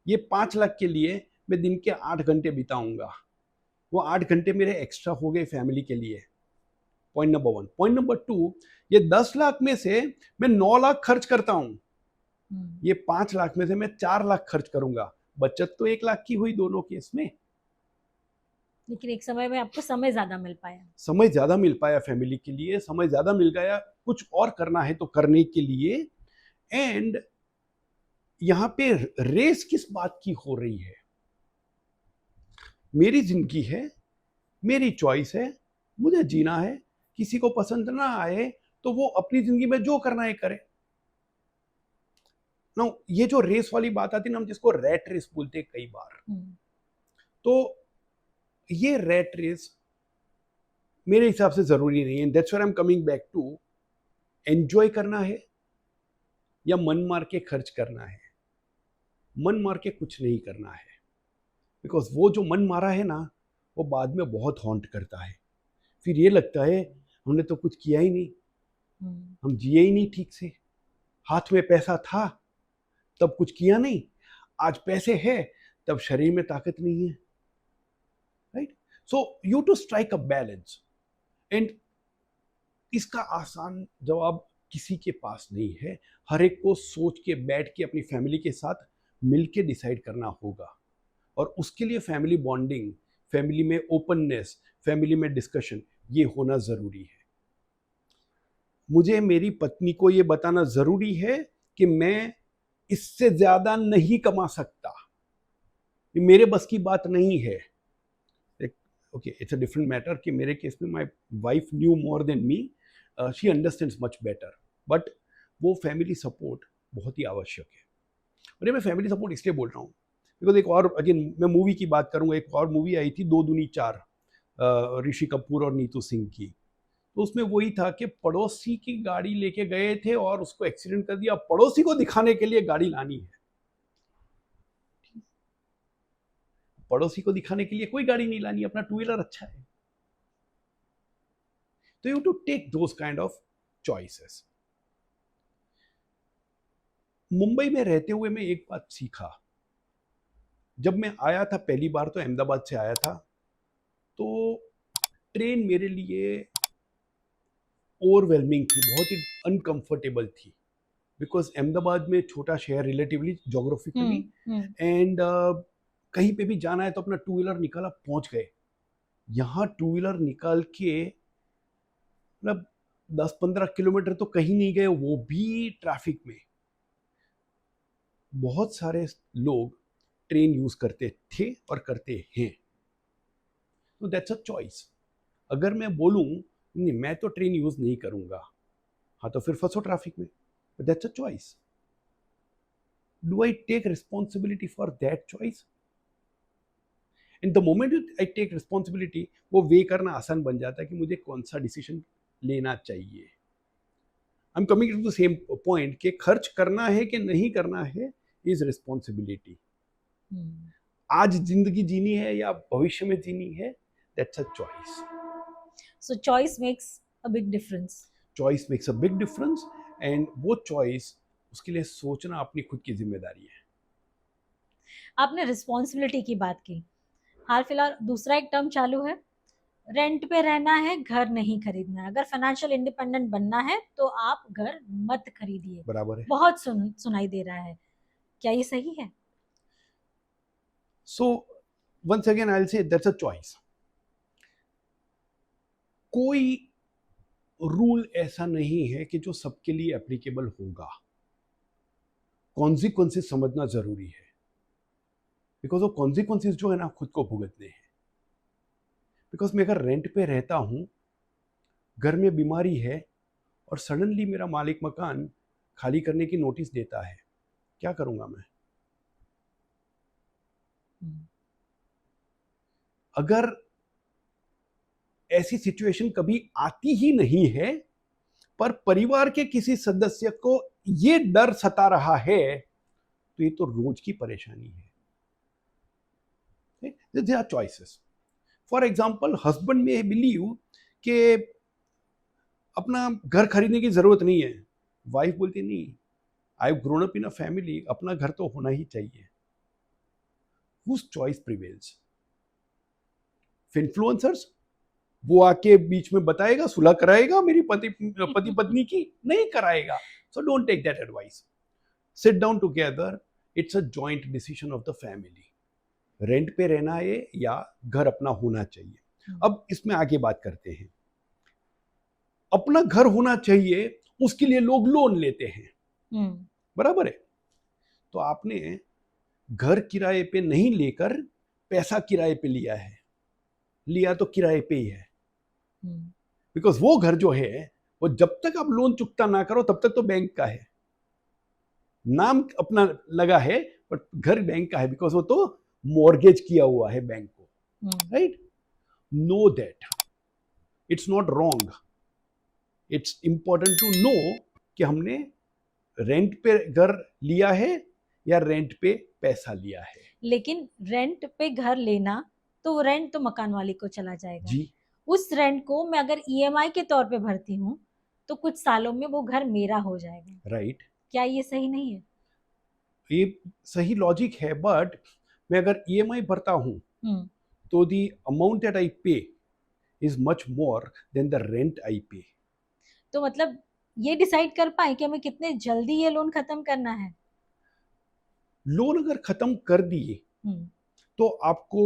ये 5 लाख के लिए मैं दिन के 8 घंटे बिताऊंगा। वो 8 घंटे मेरे एक्स्ट्रा हो गए फैमिली के लिए। Point number 1। पॉइंट नंबर 2, ये 10 लाख में से मैं 9 लाख खर्च करता हूं, ये 5 लाख में से मैं 4 लाख खर्च करूंगा। बचत तो 1 लाख की हुई दोनों केस में। लेकिन एक समय में आपको समय ज्यादा मिल पाया। समय ज्यादा मिल पाया फैमिली के लिए, समय ज्यादा मिल गया कुछ और करना है तो करने के लिए। एंड यहां पे रेस किस बात की हो रही है? मेरी जिंदगी है, मेरी चॉइस है, मुझे जीना है। किसी को पसंद ना आए तो वो अपनी जिंदगी में जो करना है करे ना। ये जो रेस वाली बात आती है ना, हम जिसको रैट रेस बोलते हैं कई बार, तो ये रैट रेस मेरे हिसाब से जरूरी नहीं है। That's why I am coming back to, enjoy करना है या मन मार के खर्च करना है? मन मार के कुछ नहीं करना है, बिकॉज वो जो मन मारा है ना वो बाद में बहुत हॉन्ट करता है। फिर ये लगता है हमने तो कुछ किया ही नहीं, हम जिए ही नहीं ठीक से। हाथ में पैसा था तब कुछ किया नहीं, आज पैसे है तब शरीर में ताकत नहीं है, right? So you to strike a balance. And इसका आसान जवाब किसी के पास नहीं है। हर एक को सोच के बैठ के अपनी फैमिली के साथ मिलके डिसाइड करना होगा, और उसके लिए फैमिली बॉन्डिंग, फैमिली में ओपननेस, फैमिली में डिस्कशन, ये होना जरूरी है। मुझे मेरी पत्नी को ये बताना जरूरी है कि मैं इससे ज्यादा नहीं कमा सकता, ये मेरे बस की बात नहीं है। Okay, it's a different matter कि मेरे केस में my wife new more than me, she understands much better, but वो फैमिली सपोर्ट बहुत ही आवश्यक है। और ये मैं फैमिली सपोर्ट इसलिए बोल रहा हूँ बिकॉज एक और, अगेन मैं मूवी की बात करूँगा, एक और मूवी आई थी 2 दूनी 4, ऋषि कपूर और नीतू सिंह की। तो उसमें वही था कि पड़ोसी की गाड़ी लेके गए थे और उसको एक्सीडेंट कर दिया, पड़ोसी को दिखाने के लिए गाड़ी लानी है, पड़ोसी को दिखाने के लिए कोई गाड़ी नहीं लानी, अपना टू व्हीलर अच्छा है। तो you to take those kind of choices. Mumbai में रहते हुए मैं एक बात सीखा, जब मैं आया था पहली बार तो अहमदाबाद से आया था, तो ट्रेन मेरे लिए ओवरवेलमिंग थी, बहुत ही अनकंफर्टेबल थी, बिकॉज अहमदाबाद में छोटा शहर रिलेटिवली जोग्राफिकली, एंड कहीं पे भी जाना है तो अपना टू व्हीलर निकाला पहुंच गए। यहाँ टू व्हीलर निकाल के मतलब 10-15 किलोमीटर तो कहीं नहीं गए, वो भी ट्रैफिक में। बहुत सारे लोग ट्रेन यूज करते थे और करते हैं, तो दैट्स अ चॉइस। अगर मैं बोलूं नहीं मैं तो ट्रेन यूज नहीं करूंगा, हाँ तो फिर फंसो ट्रैफिक में, but that's a choice. Do I take responsibility for that choice? And the moment I take responsibility, वो वे करना आसान बन जाता है कि मुझे कौन सा डिसीजन लेना चाहिए। I am coming to the same point कि खर्च करना है कि नहीं करना है इज रिस्पॉन्सिबिलिटी। आज जिंदगी जीनी है या भविष्य में जीनी है, that's a choice. So choice makes a big difference. Choice makes a big difference, and वो चॉइस, उसके लिए सोचना अपनी खुद की जिम्मेदारी है। आपने रिस्पॉन्सिबिलिटी की बात की, हाल फिलहाल दूसरा एक टर्म चालू है, रेंट पे रहना है, घर नहीं खरीदना है। अगर फाइनेंशियल इंडिपेंडेंट बनना है तो आप घर मत खरीदिए। बराबर है। बहुत सुनाई दे रहा है, क्या ये सही है? So once again I will say that's a choice. कोई रूल ऐसा नहीं है कि जो सबके लिए एप्लीकेबल होगा, कॉन्सिक्वेंसेस समझना जरूरी है, बिकॉज वो कॉन्सिक्वेंसेस जो है ना खुद को भुगतने हैं। बिकॉज मैं अगर रेंट पे रहता हूं, घर में बीमारी है और सडनली मेरा मालिक मकान खाली करने की नोटिस देता है, क्या करूंगा मैं? अगर ऐसी सिचुएशन कभी आती ही नहीं है, पर परिवार के किसी सदस्य को ये डर सता रहा है, तो ये तो रोज की परेशानी है। There are choices. For example, husband में बिलीव कि अपना घर खरीदने की जरूरत नहीं है, वाइफ बोलती नहीं, I have grown up in a family, अपना घर तो होना ही चाहिए। Whose choice prevails? इन्फ्लुएंसर्स, वो आके बीच में बताएगा, सुलह कराएगा मेरी पति पत्नी की? नहीं कराएगा। So don't take that advice, sit down together, it's a joint decision of the family. Rent पे रहना है या घर अपना होना चाहिए। अब इसमें आगे बात करते हैं। अपना घर होना चाहिए, उसके लिए लोग लोन लेते हैं, बराबर है? तो आपने घर किराए पे नहीं लेकर पैसा किराए पे लिया है, लिया तो किराए पे ही है, बिकॉज वो घर जो है वो जब तक आप लोन चुकता ना करो तब तक तो बैंक का है, नाम अपना लगा है बट घर बैंक का है, बिकॉज वो तो मॉर्गेज किया हुआ है बैंक को, right? No that it's not wrong, it's important to know कि हमने रेंट पे घर लिया है या रेंट पे पैसा लिया है। लेकिन रेंट पे घर लेना तो रेंट तो मकान मालिक को चला जाएगा जी, उस रेंट को मैं अगर ईएमआई के तौर पे भरती हूँ तो कुछ सालों में वो घर मेरा हो जाएगा। राइट। क्या ये सही नहीं है? ये सही लॉजिक है, बट मैं अगर ईएमआई भरता हूं तो दी अमाउंट दैट आई पे is much more than the rent I पे। तो मतलब ये डिसाइड कर पाए कि हमें कितने जल्दी ये लोन खत्म करना है। लोन अगर खत्म कर दिए तो आपको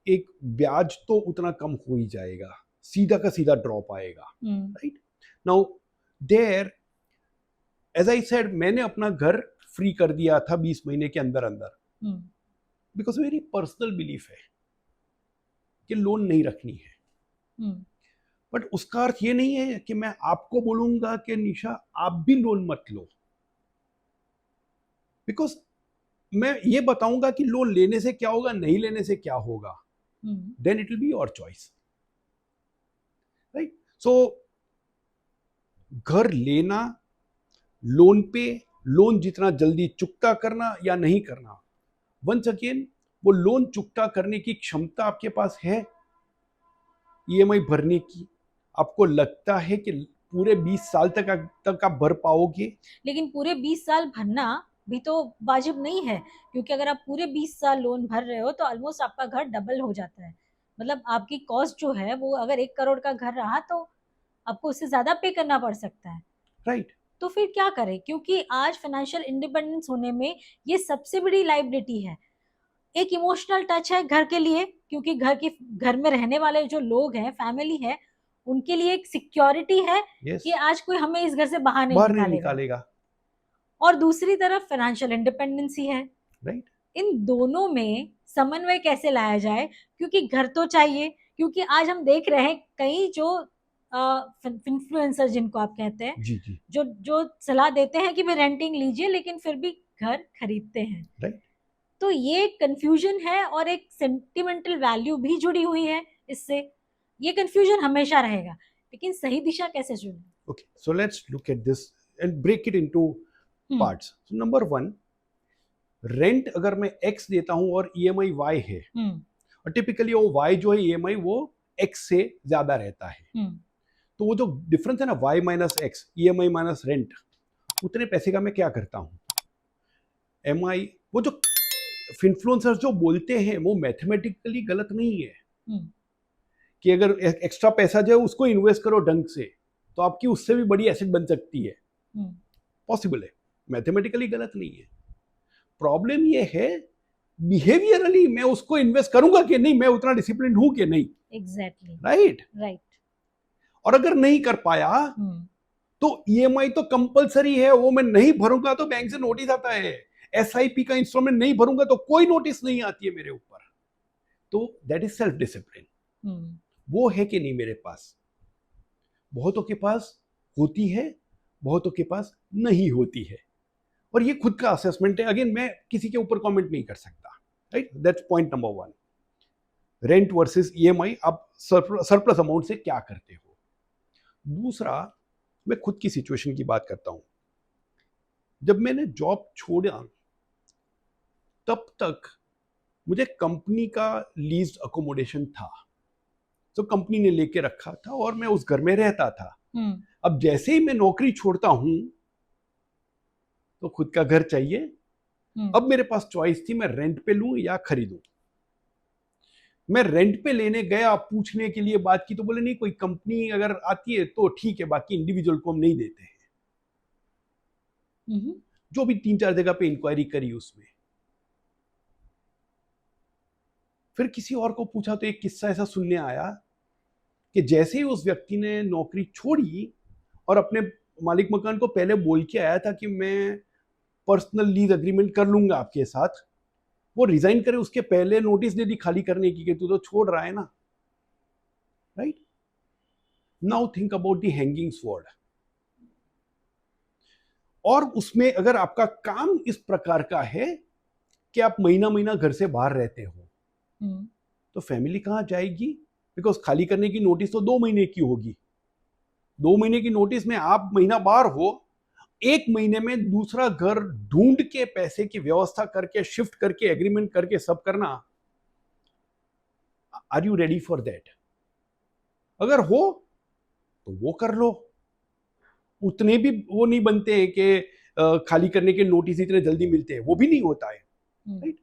एक ब्याज तो उतना कम हो ही जाएगा, सीधा का सीधा ड्रॉप आएगा, right? Now there as I said, मैंने अपना घर फ्री कर दिया था 20 महीने के अंदर अंदर, बिकॉज मेरी पर्सनल बिलीफ है कि लोन नहीं रखनी है। बट उसका अर्थ ये नहीं है कि मैं आपको बोलूंगा कि निशा आप भी लोन मत लो, बिकॉज मैं ये बताऊंगा कि लोन लेने से क्या होगा, नहीं लेने से क्या होगा, then it will be your choice, right. So घर लेना, लोन पे, लोन जितना जल्दी चुकता करना या नहीं करना, वंस अगेन वो लोन चुकता करने की क्षमता आपके पास है ईएमआई भरने की? आपको लगता है कि पूरे 20 साल तक आप भर पाओगे? लेकिन पूरे 20 साल भरना भी तो वाजिब नहीं है, क्योंकि अगर आप पूरे 20 साल लोन भर रहे हो तो ऑलमोस्ट आपका घर डबल हो जाता है। मतलब आपकी कॉस्ट जो है वो अगर 1 करोड़ का घर रहा तो आपको उससे ज्यादा पे करना पड़ सकता है। राइट। तो फिर क्या करें, क्योंकि आज फाइनेंशियल इंडिपेंडेंस होने में ये सबसे बड़ी लाइबिलिटी है। एक इमोशनल टच है घर के लिए, क्योंकि घर में रहने वाले जो लोग हैं, फैमिली है, उनके लिए एक सिक्योरिटी है Yes. कि आज कोई हमें इस घर से बाहर नहीं नहीं निकालेगा। निकालेगा। और दूसरी तरफ फाइनेंशियल इंडिपेंडेंसी है। राइट। इन दोनों में समन्वय कैसे लाया जाए, क्योंकि घर तो चाहिए, क्योंकि आज हम देख रहे हैं कई जो इन्फ्लुएंसर जिनको आप कहते हैं, जी जी। जो जो सलाह देते हैं कि भाई रेंटिंग लीजिए, लेकिन फिर भी घर खरीदते हैं। राइट। तो ये कंफ्यूजन है और एक सेंटिमेंटल वैल्यू भी जुड़ी हुई है इससे। ये कंफ्यूजन हमेशा रहेगा, लेकिन सही दिशा कैसे चुने? Okay, so let's look at this and break it into parts. So number 1, rent अगर मैं x देता हूं और ईएमआई y है, और टिपिकली वो y जो है ईएमआई वो x से ज्यादा रहता है, तो वो जो डिफरेंस है ना y minus x, EMI minus rent, उतने पैसे का मैं क्या करता हूं, एमआई, वो जो इन्फ्लुएंसर्स जो बोलते हैं वो मैथमेटिकली गलत नहीं है कि अगर एक्स्ट्रा पैसा जो है उसको इन्वेस्ट करो ढंग से तो आपकी उससे भी बड़ी एसेट बन सकती है, पॉसिबल है, मैथमेटिकली गलत नहीं है। प्रॉब्लम ये है बिहेवियरली मैं उसको इन्वेस्ट करूंगा कि नहीं, मैं उतना डिसिप्लिन हूं कि नहीं। एग्जैक्टली। राइट। राइट। और अगर नहीं कर पाया तो ईएमआई तो कंपलसरी है, वो मैं नहीं भरूंगा तो बैंक से नोटिस आता है, एसआईपी का इंस्ट्रूमेंट नहीं भरूंगा तो कोई नोटिस नहीं आती है मेरे ऊपर। तो दैट इज सेल्फ डिसिप्लिन। वो है कि नहीं मेरे पास? बहुतों के पास होती है, बहुतों के पास नहीं होती है, और ये खुद का असेसमेंट है। अगेन मैं किसी के ऊपर कमेंट नहीं कर सकता, right. That's point number 1, rent versus EMI, आप सरप्लस अमाउंट से क्या करते हो। दूसरा, मैं खुद की सिचुएशन की बात करता हूं। जब मैंने जॉब छोड़ा तब तक मुझे कंपनी का लीज्ड अकोमोडेशन था, तो कंपनी ने लेके रखा था और मैं उस घर में रहता था। अब जैसे ही मैं नौकरी छोड़ता हूं तो खुद का घर चाहिए। अब मेरे पास चॉइस थी, मैं रेंट पे लूं या खरीदूं। मैं रेंट पे लेने गया, पूछने के लिए बात की तो बोले नहीं, कोई कंपनी अगर आती है तो ठीक है, बाकी इंडिविजुअल को हम नहीं देते हैं। जो भी 3-4 जगह पे इंक्वायरी करी उसमें, फिर किसी और को पूछा तो एक किस्सा ऐसा सुनने आया कि जैसे ही उस व्यक्ति ने नौकरी छोड़ी और अपने मालिक मकान को पहले बोल के आया था कि मैं पर्सनल लीज एग्रीमेंट कर लूंगा आपके साथ, वो रिजाइन करे उसके पहले नोटिस दे दी खाली करने की कि तू तो छोड़ रहा है ना। Right. Now think about the hanging sword. और उसमें अगर आपका काम इस प्रकार का है कि आप महीना महीना घर से बाहर रहते हो, तो फैमिली कहां जाएगी? बिकॉज खाली करने की नोटिस तो 2 महीने की होगी। 2 महीने की नोटिस में आप महीना बाहर हो, 1 महीने में दूसरा घर ढूंढ के पैसे की व्यवस्था करके शिफ्ट करके एग्रीमेंट करके सब करना, are you ready for that? अगर हो तो वो कर लो। उतने भी वो नहीं बनते हैं कि खाली करने के नोटिस इतने जल्दी मिलते हैं, वो भी नहीं होता है। Right.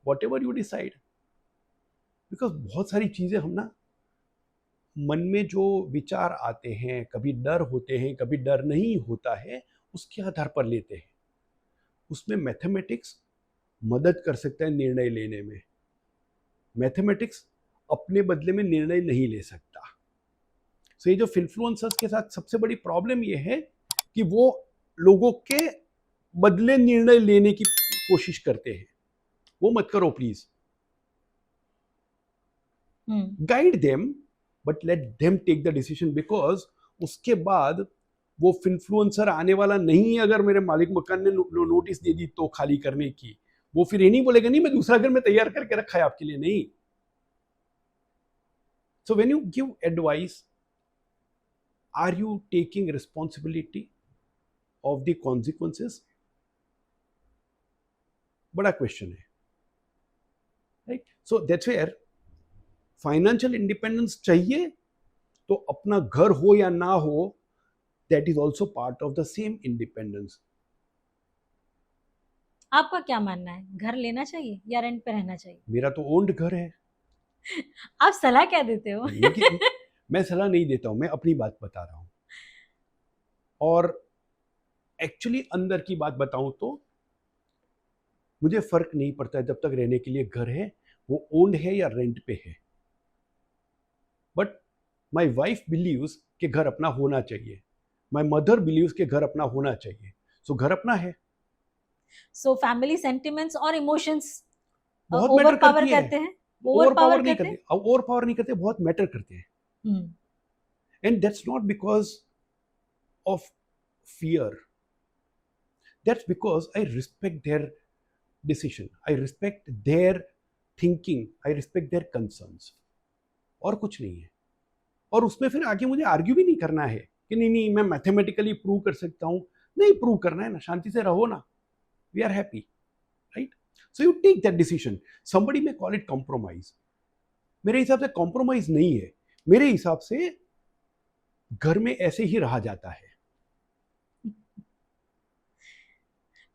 What ever you decide, because बहुत सारी चीजें हम ना मन में जो विचार आते हैं, कभी डर होते हैं, कभी डर नहीं होता है, उसके आधार पर लेते हैं। उसमें मैथमेटिक्स मदद कर सकता है निर्णय लेने में। मैथमेटिक्स अपने बदले में निर्णय नहीं ले सकता। सो ये जो इन्फ्लुएंसर्स के साथ सबसे बड़ी प्रॉब्लम ये है कि वो लोगों के बदले निर्णय लेने की कोशिश करते हैं। वो मत करो please, guide them but let them take the decision, because उसके बाद वो इन्फ्लुएंसर आने वाला नहीं है। अगर मेरे मालिक मकान ने नोटिस दे दी तो खाली करने की, वो फिर ये नहीं बोलेगा नहीं मैं दूसरा घर में तैयार करके रखा है आपके लिए, नहीं। So when you give advice, are you taking responsibility of the consequences? बड़ा क्वेश्चन है, right? So that's where financial independence चाहिए तो अपना घर हो या ना हो, that is also part of the same independence. आपका क्या मानना है, घर लेना चाहिए या रेंट पे रहना चाहिए? मेरा तो ओन्ड घर है। आप सलाह क्या देते हो? लेकिन मैं सलाह नहीं देता हूं, मैं अपनी बात बता रहा हूं। और एक्चुअली अंदर की बात बताऊं तो मुझे फर्क नहीं पड़ता है जब तक रहने के लिए घर है, वो ओन्ड है या रेंट पे है। बट माई वाइफ बिलीव्स कि घर अपना होना चाहिए, माई मदर बिलीव्स कि घर अपना होना चाहिए, सो घर अपना है। सो फैमिली सेंटिमेंट्स और इमोशंस बहुत ओवर मैटर पावर करती है। करते हैं, ओवर ओवर पावर नहीं करते हैं। करते, ओवर पावर नहीं करते, बहुत मैटर करते हैं। And that's not because of fear, that's because I respect there decision, I respect there thinking, I respect there concerns, और कुछ नहीं है। और उसमें फिर आगे मुझे आर्ग्यू भी नहीं करना है कि नहीं नहीं मैं मैथमेटिकली प्रूव कर सकता हूं, नहीं प्रूव करना है ना, शांति से रहो ना, we are happy, right? So you take that decision. Somebody may call it compromise, मेरे हिसाब से कॉम्प्रोमाइज नहीं है, मेरे हिसाब से घर में ऐसे ही रहा जाता है।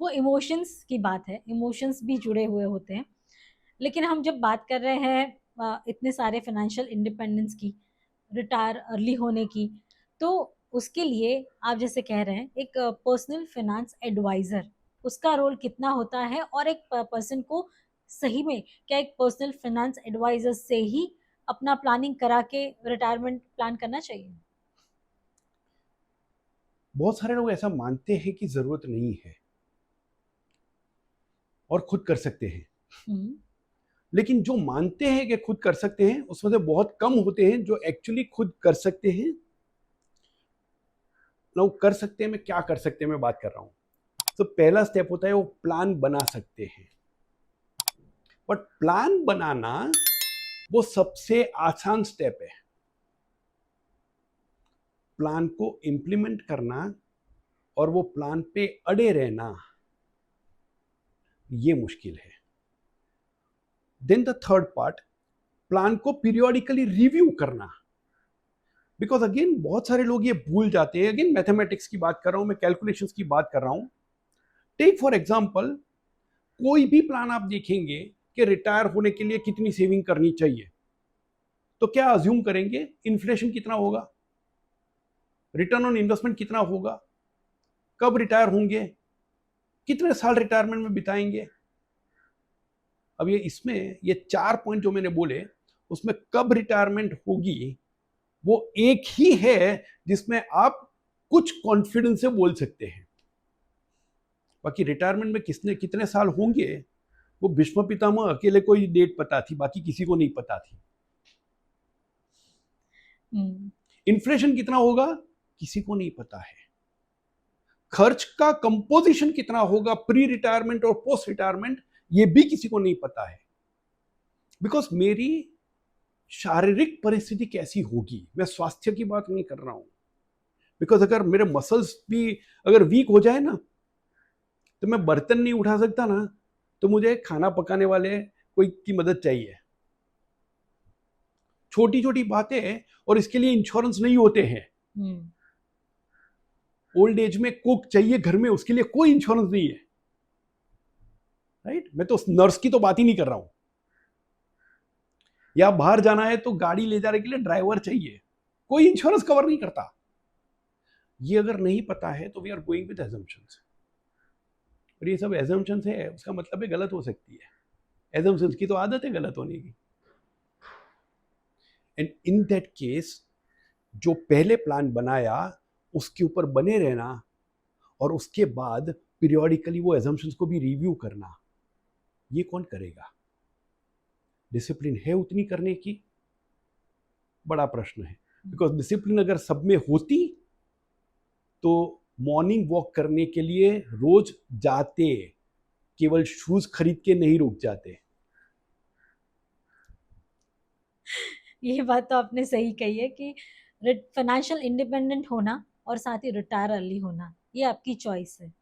वो इमोशंस की बात है, इमोशंस भी जुड़े हुए होते हैं। लेकिन हम जब बात कर रहे हैं इतने सारे फाइनेंशियल इंडिपेंडेंस की, रिटायर अर्ली होने की, तो उसके लिए आप जैसे कह रहे हैं एक पर्सनल फाइनेंस एडवाइजर, उसका रोल कितना होता है, और एक पर्सन को सही में क्या एक पर्सनल फाइनेंस एडवाइजर से ही अपना प्लानिंग करा के रिटायरमेंट प्लान करना चाहिए? बहुत सारे लोग ऐसा मानते हैं कि जरूरत नहीं है और खुद कर सकते हैं। लेकिन जो मानते हैं कि खुद कर सकते हैं उसमें से बहुत कम होते हैं जो एक्चुअली खुद कर सकते हैं। लोग कर सकते हैं, मैं क्या कर सकते हैं मैं बात कर रहा हूं। तो पहला स्टेप होता है वो प्लान बना सकते हैं। बट प्लान बनाना वो सबसे आसान स्टेप है, प्लान को इंप्लीमेंट करना और वो प्लान पे अड़े रहना ये मुश्किल है। Then the third part, plan को पीरियोडिकली रिव्यू करना। बिकॉज अगेन बहुत सारे लोग ये भूल जाते हैं, अगेन मैथमेटिक्स की बात कर रहा हूं मैं, कैलकुलेशंस की बात कर रहा हूं। टेक फॉर एग्जांपल, कोई भी प्लान आप देखेंगे कि रिटायर होने के लिए कितनी सेविंग करनी चाहिए, तो क्या अज्यूम करेंगे इन्फ्लेशन कितना होगा, रिटर्न ऑन इन्वेस्टमेंट कितना होगा, कब रिटायर होंगे, कितने साल रिटायरमेंट में बिताएंगे। अब ये इसमें ये 4 पॉइंट जो मैंने बोले उसमें कब रिटायरमेंट होगी वो एक ही है जिसमें आप कुछ कॉन्फिडेंस से बोल सकते हैं। बाकी रिटायरमेंट में किसने कितने साल होंगे वो भीष्म पितामह अकेले को ही डेट पता थी, बाकी किसी को नहीं पता थी। इन्फ्लेशन कितना होगा किसी को नहीं पता है। खर्च का कंपोजिशन कितना होगा प्री रिटायरमेंट और पोस्ट रिटायरमेंट ये भी किसी को नहीं पता है। बिकॉज मेरी शारीरिक परिस्थिति कैसी होगी, मैं स्वास्थ्य की बात नहीं कर रहा हूं। बिकॉज अगर मेरे मसल्स भी अगर वीक हो जाए ना तो मैं बर्तन नहीं उठा सकता ना, तो मुझे खाना पकाने वाले कोई की मदद चाहिए। छोटी छोटी बातें, और इसके लिए इंश्योरेंस नहीं होते हैं। ओल्ड एज में कुक चाहिए घर में, उसके लिए कोई इंश्योरेंस नहीं है, राइट? मैं तो नर्स की तो बात ही नहीं कर रहा हूं। या बाहर जाना है तो गाड़ी ले जाने के लिए ड्राइवर चाहिए, कोई इंश्योरेंस कवर नहीं करता। ये अगर नहीं पता है तो we are going with assumptions, और ये सब एजम्पशंस है, उसका मतलब है गलत हो सकती है। एजम्पशंस की तो आदत है गलत होने की। एंड इन दैट केस जो पहले प्लान बनाया उसके ऊपर बने रहना और उसके बाद पीरियोडिकली वो एजम्पशंस को भी रिव्यू करना, ये कौन करेगा? डिसिप्लिन है उतनी करने की? बड़ा प्रश्न है। बिकॉज डिसिप्लिन अगर सब में होती तो मॉर्निंग वॉक करने के लिए रोज जाते, केवल शूज खरीद के नहीं रुक जाते। ये बात तो आपने सही कही है कि फाइनेंशियल इंडिपेंडेंट होना और साथ ही रिटायर अर्ली होना, ये आपकी चॉइस है,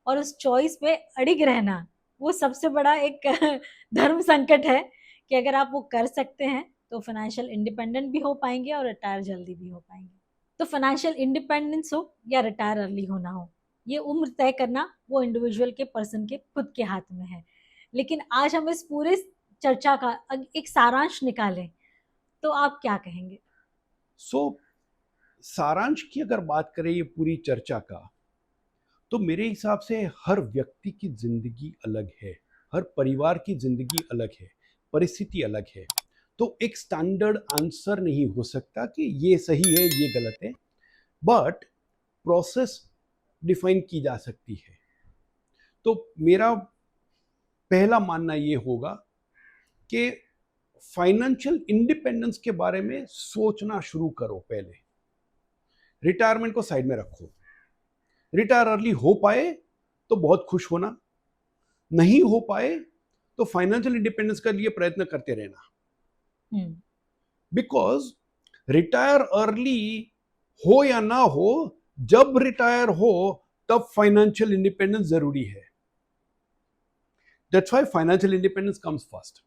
और उस चॉइस पे अड़िग रहना वो सबसे बड़ा एक धर्म संकट है कि अगर आप वो कर सकते हैं तो फाइनेंशियल इंडिपेंडेंट भी हो पाएंगे और रिटायर जल्दी भी हो पाएंगे। तो फाइनेंशियल इंडिपेंडेंस हो या रिटायर अर्ली होना हो, ये उम्र तय करना वो इंडिविजुअल के पर्सन के खुद के हाथ में है। लेकिन आज हम इस पूरे चर्चा का एक सारांश निकालें तो आप क्या कहेंगे? सारांश की अगर बात करें ये पूरी चर्चा का, तो मेरे हिसाब से हर व्यक्ति की जिंदगी अलग है, हर परिवार की जिंदगी अलग है, परिस्थिति अलग है। तो एक स्टैंडर्ड आंसर नहीं हो सकता कि ये सही है ये गलत है, बट प्रोसेस डिफाइन की जा सकती है। तो मेरा पहला मानना ये होगा कि फाइनेंशियल इंडिपेंडेंस के बारे में सोचना शुरू करो। पहले रिटायरमेंट को साइड में रखो। रिटायर अर्ली हो पाए तो बहुत खुश होना, नहीं हो पाए तो फाइनेंशियल इंडिपेंडेंस के लिए प्रयत्न करते रहना। बिकॉज रिटायर अर्ली हो या ना हो, जब रिटायर हो तब फाइनेंशियल इंडिपेंडेंस जरूरी है। That's why financial independence comes first.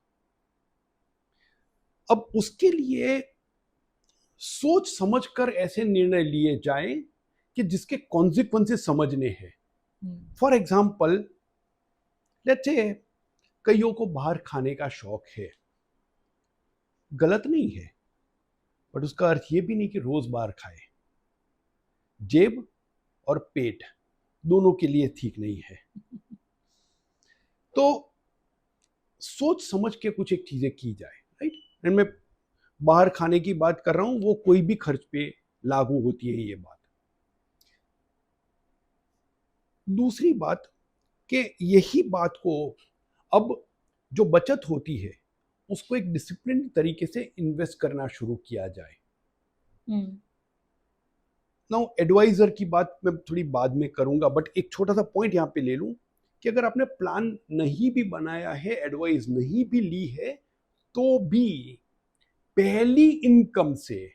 अब उसके लिए सोच समझकर ऐसे निर्णय लिए जाएं कि जिसके कॉन्सिक्वेंसेस समझने हैं। फॉर एग्जाम्पल, लेट्स से कईयों को बाहर खाने का शौक है, गलत नहीं है, बट उसका अर्थ ये भी नहीं कि रोज बाहर खाए। जेब और पेट दोनों के लिए ठीक नहीं है। तो सोच समझ के कुछ एक चीजें की जाए, राइट। मैं बाहर खाने की बात कर रहा हूं, वो कोई भी खर्च पे लागू होती है ये बात। दूसरी बात कि यही बात को अब जो बचत होती है उसको एक डिसिप्लिन तरीके से इन्वेस्ट करना शुरू किया जाए। नाउ एडवाइजर की बात मैं थोड़ी बाद में करूंगा, बट एक छोटा सा पॉइंट यहां पे ले लूं कि अगर आपने प्लान नहीं भी बनाया है, एडवाइस नहीं भी ली है, तो भी पहली इनकम से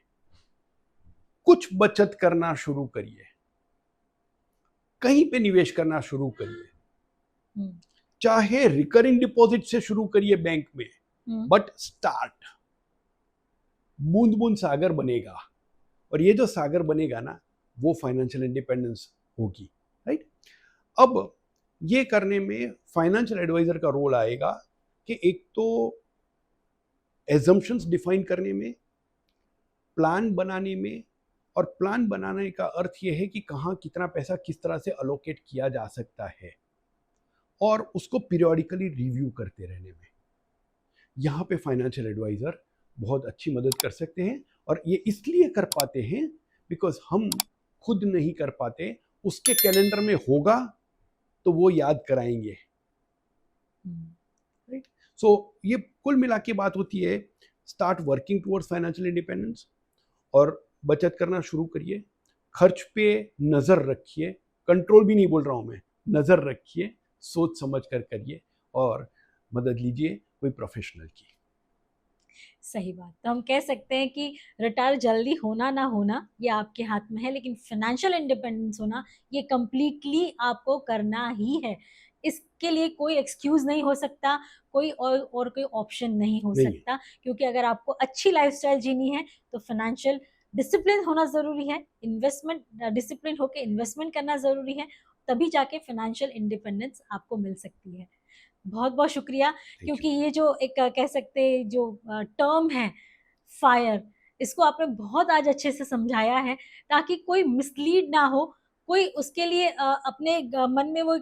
कुछ बचत करना शुरू करिए, कहीं पे निवेश करना शुरू करिए। चाहे रिकरिंग डिपॉजिट से शुरू करिए बैंक में, बट स्टार्ट। बूंद बूंद सागर बनेगा, और ये जो सागर बनेगा ना, वो फाइनेंशियल इंडिपेंडेंस होगी, राइट। अब ये करने में फाइनेंशियल एडवाइजर का रोल आएगा कि एक तो एजम्पशंस डिफाइन करने में, प्लान बनाने में, और प्लान बनाने का अर्थ यह है कि कहाँ कितना पैसा किस तरह से अलोकेट किया जा सकता है, और उसको पीरियोडिकली रिव्यू करते रहने में। यहाँ पे फाइनेंशियल एडवाइजर बहुत अच्छी मदद कर सकते हैं, और ये इसलिए कर पाते हैं बिकॉज हम खुद नहीं कर पाते। उसके कैलेंडर में होगा तो वो याद कराएंगे, राइट। सो ये कुल मिला के बात होती है, start working towards financial independence, और बचत करना शुरू करिए। खर्च पे नजर रखिए, कंट्रोल भी नहीं बोल रहा हूं मैं, नजर रखिए, सोच समझ कर करिए, और मदद लीजिए कोई प्रोफेशनल की। सही बात। तो हम कह सकते हैं कि रिटायर जल्दी होना ना होना ये आपके हाथ में है, लेकिन फाइनेंशियल इंडिपेंडेंस होना ये कंप्लीटली आपको करना ही है। इसके लिए कोई एक्सक्यूज नहीं हो सकता, कोई और कोई ऑप्शन नहीं हो सकता, क्योंकि अगर आपको अच्छी लाइफस्टाइल जीनी है तो फाइनेंशियल डिसिप्लिन होना जरूरी है, इन्वेस्टमेंट डिसिप्लिन होकर इन्वेस्टमेंट करना जरूरी है, तभी जाके फाइनेंशियल इंडिपेंडेंस आपको मिल सकती है। बहुत बहुत शुक्रिया, क्योंकि ये जो एक कह सकते जो टर्म है फायर, इसको आपने बहुत आज अच्छे से समझाया है, ताकि कोई मिसलीड ना हो, कोई उसके लिए अपने मन में वो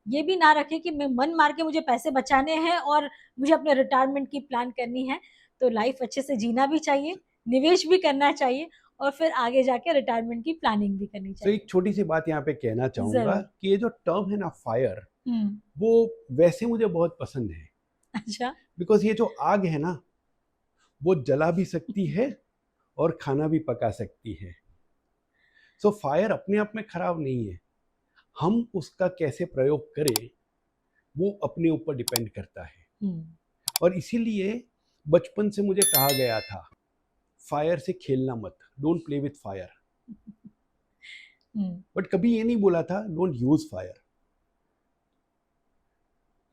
ये भी ना रखे कि मैं मन मार के मुझे पैसे बचाने हैं और मुझे अपने रिटायरमेंट की प्लान करनी है। तो लाइफ अच्छे से जीना भी चाहिए, निवेश भी करना चाहिए, और फिर आगे जाके रिटायरमेंट की प्लानिंग भी करनी तो चाहिए। एक छोटी सी बात यहाँ पे कहना चाहूंगा जरूर। कि ये जो टर्म है ना फायर, हम्म। वो वैसे मुझे बहुत पसंद है, अच्छा। बिकॉज ये जो आग है ना, वो जला भी सकती है और खाना भी पका सकती है। सो फायर अपने आप में खराब नहीं है, हम उसका कैसे प्रयोग करें वो अपने ऊपर डिपेंड करता है। हम्म। और इसीलिए बचपन से मुझे कहा गया था फायर से खेलना मत, don't play with fire. Hmm. But कभी ये नहीं बोला था डोंट यूज फायर।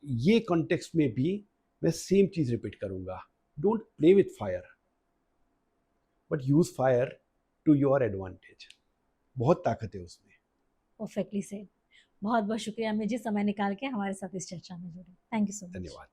ये कॉन्टेक्स्ट में भी मैं सेम चीज रिपीट करूंगा, don't play with fire but use fire to your advantage. बहुत ताकत है उसमें। Perfectly said. बहुत बहुत शुक्रिया अमित जी, समय निकाल के हमारे साथ इस चर्चा में जुड़े। Thank you so much. धन्यवाद।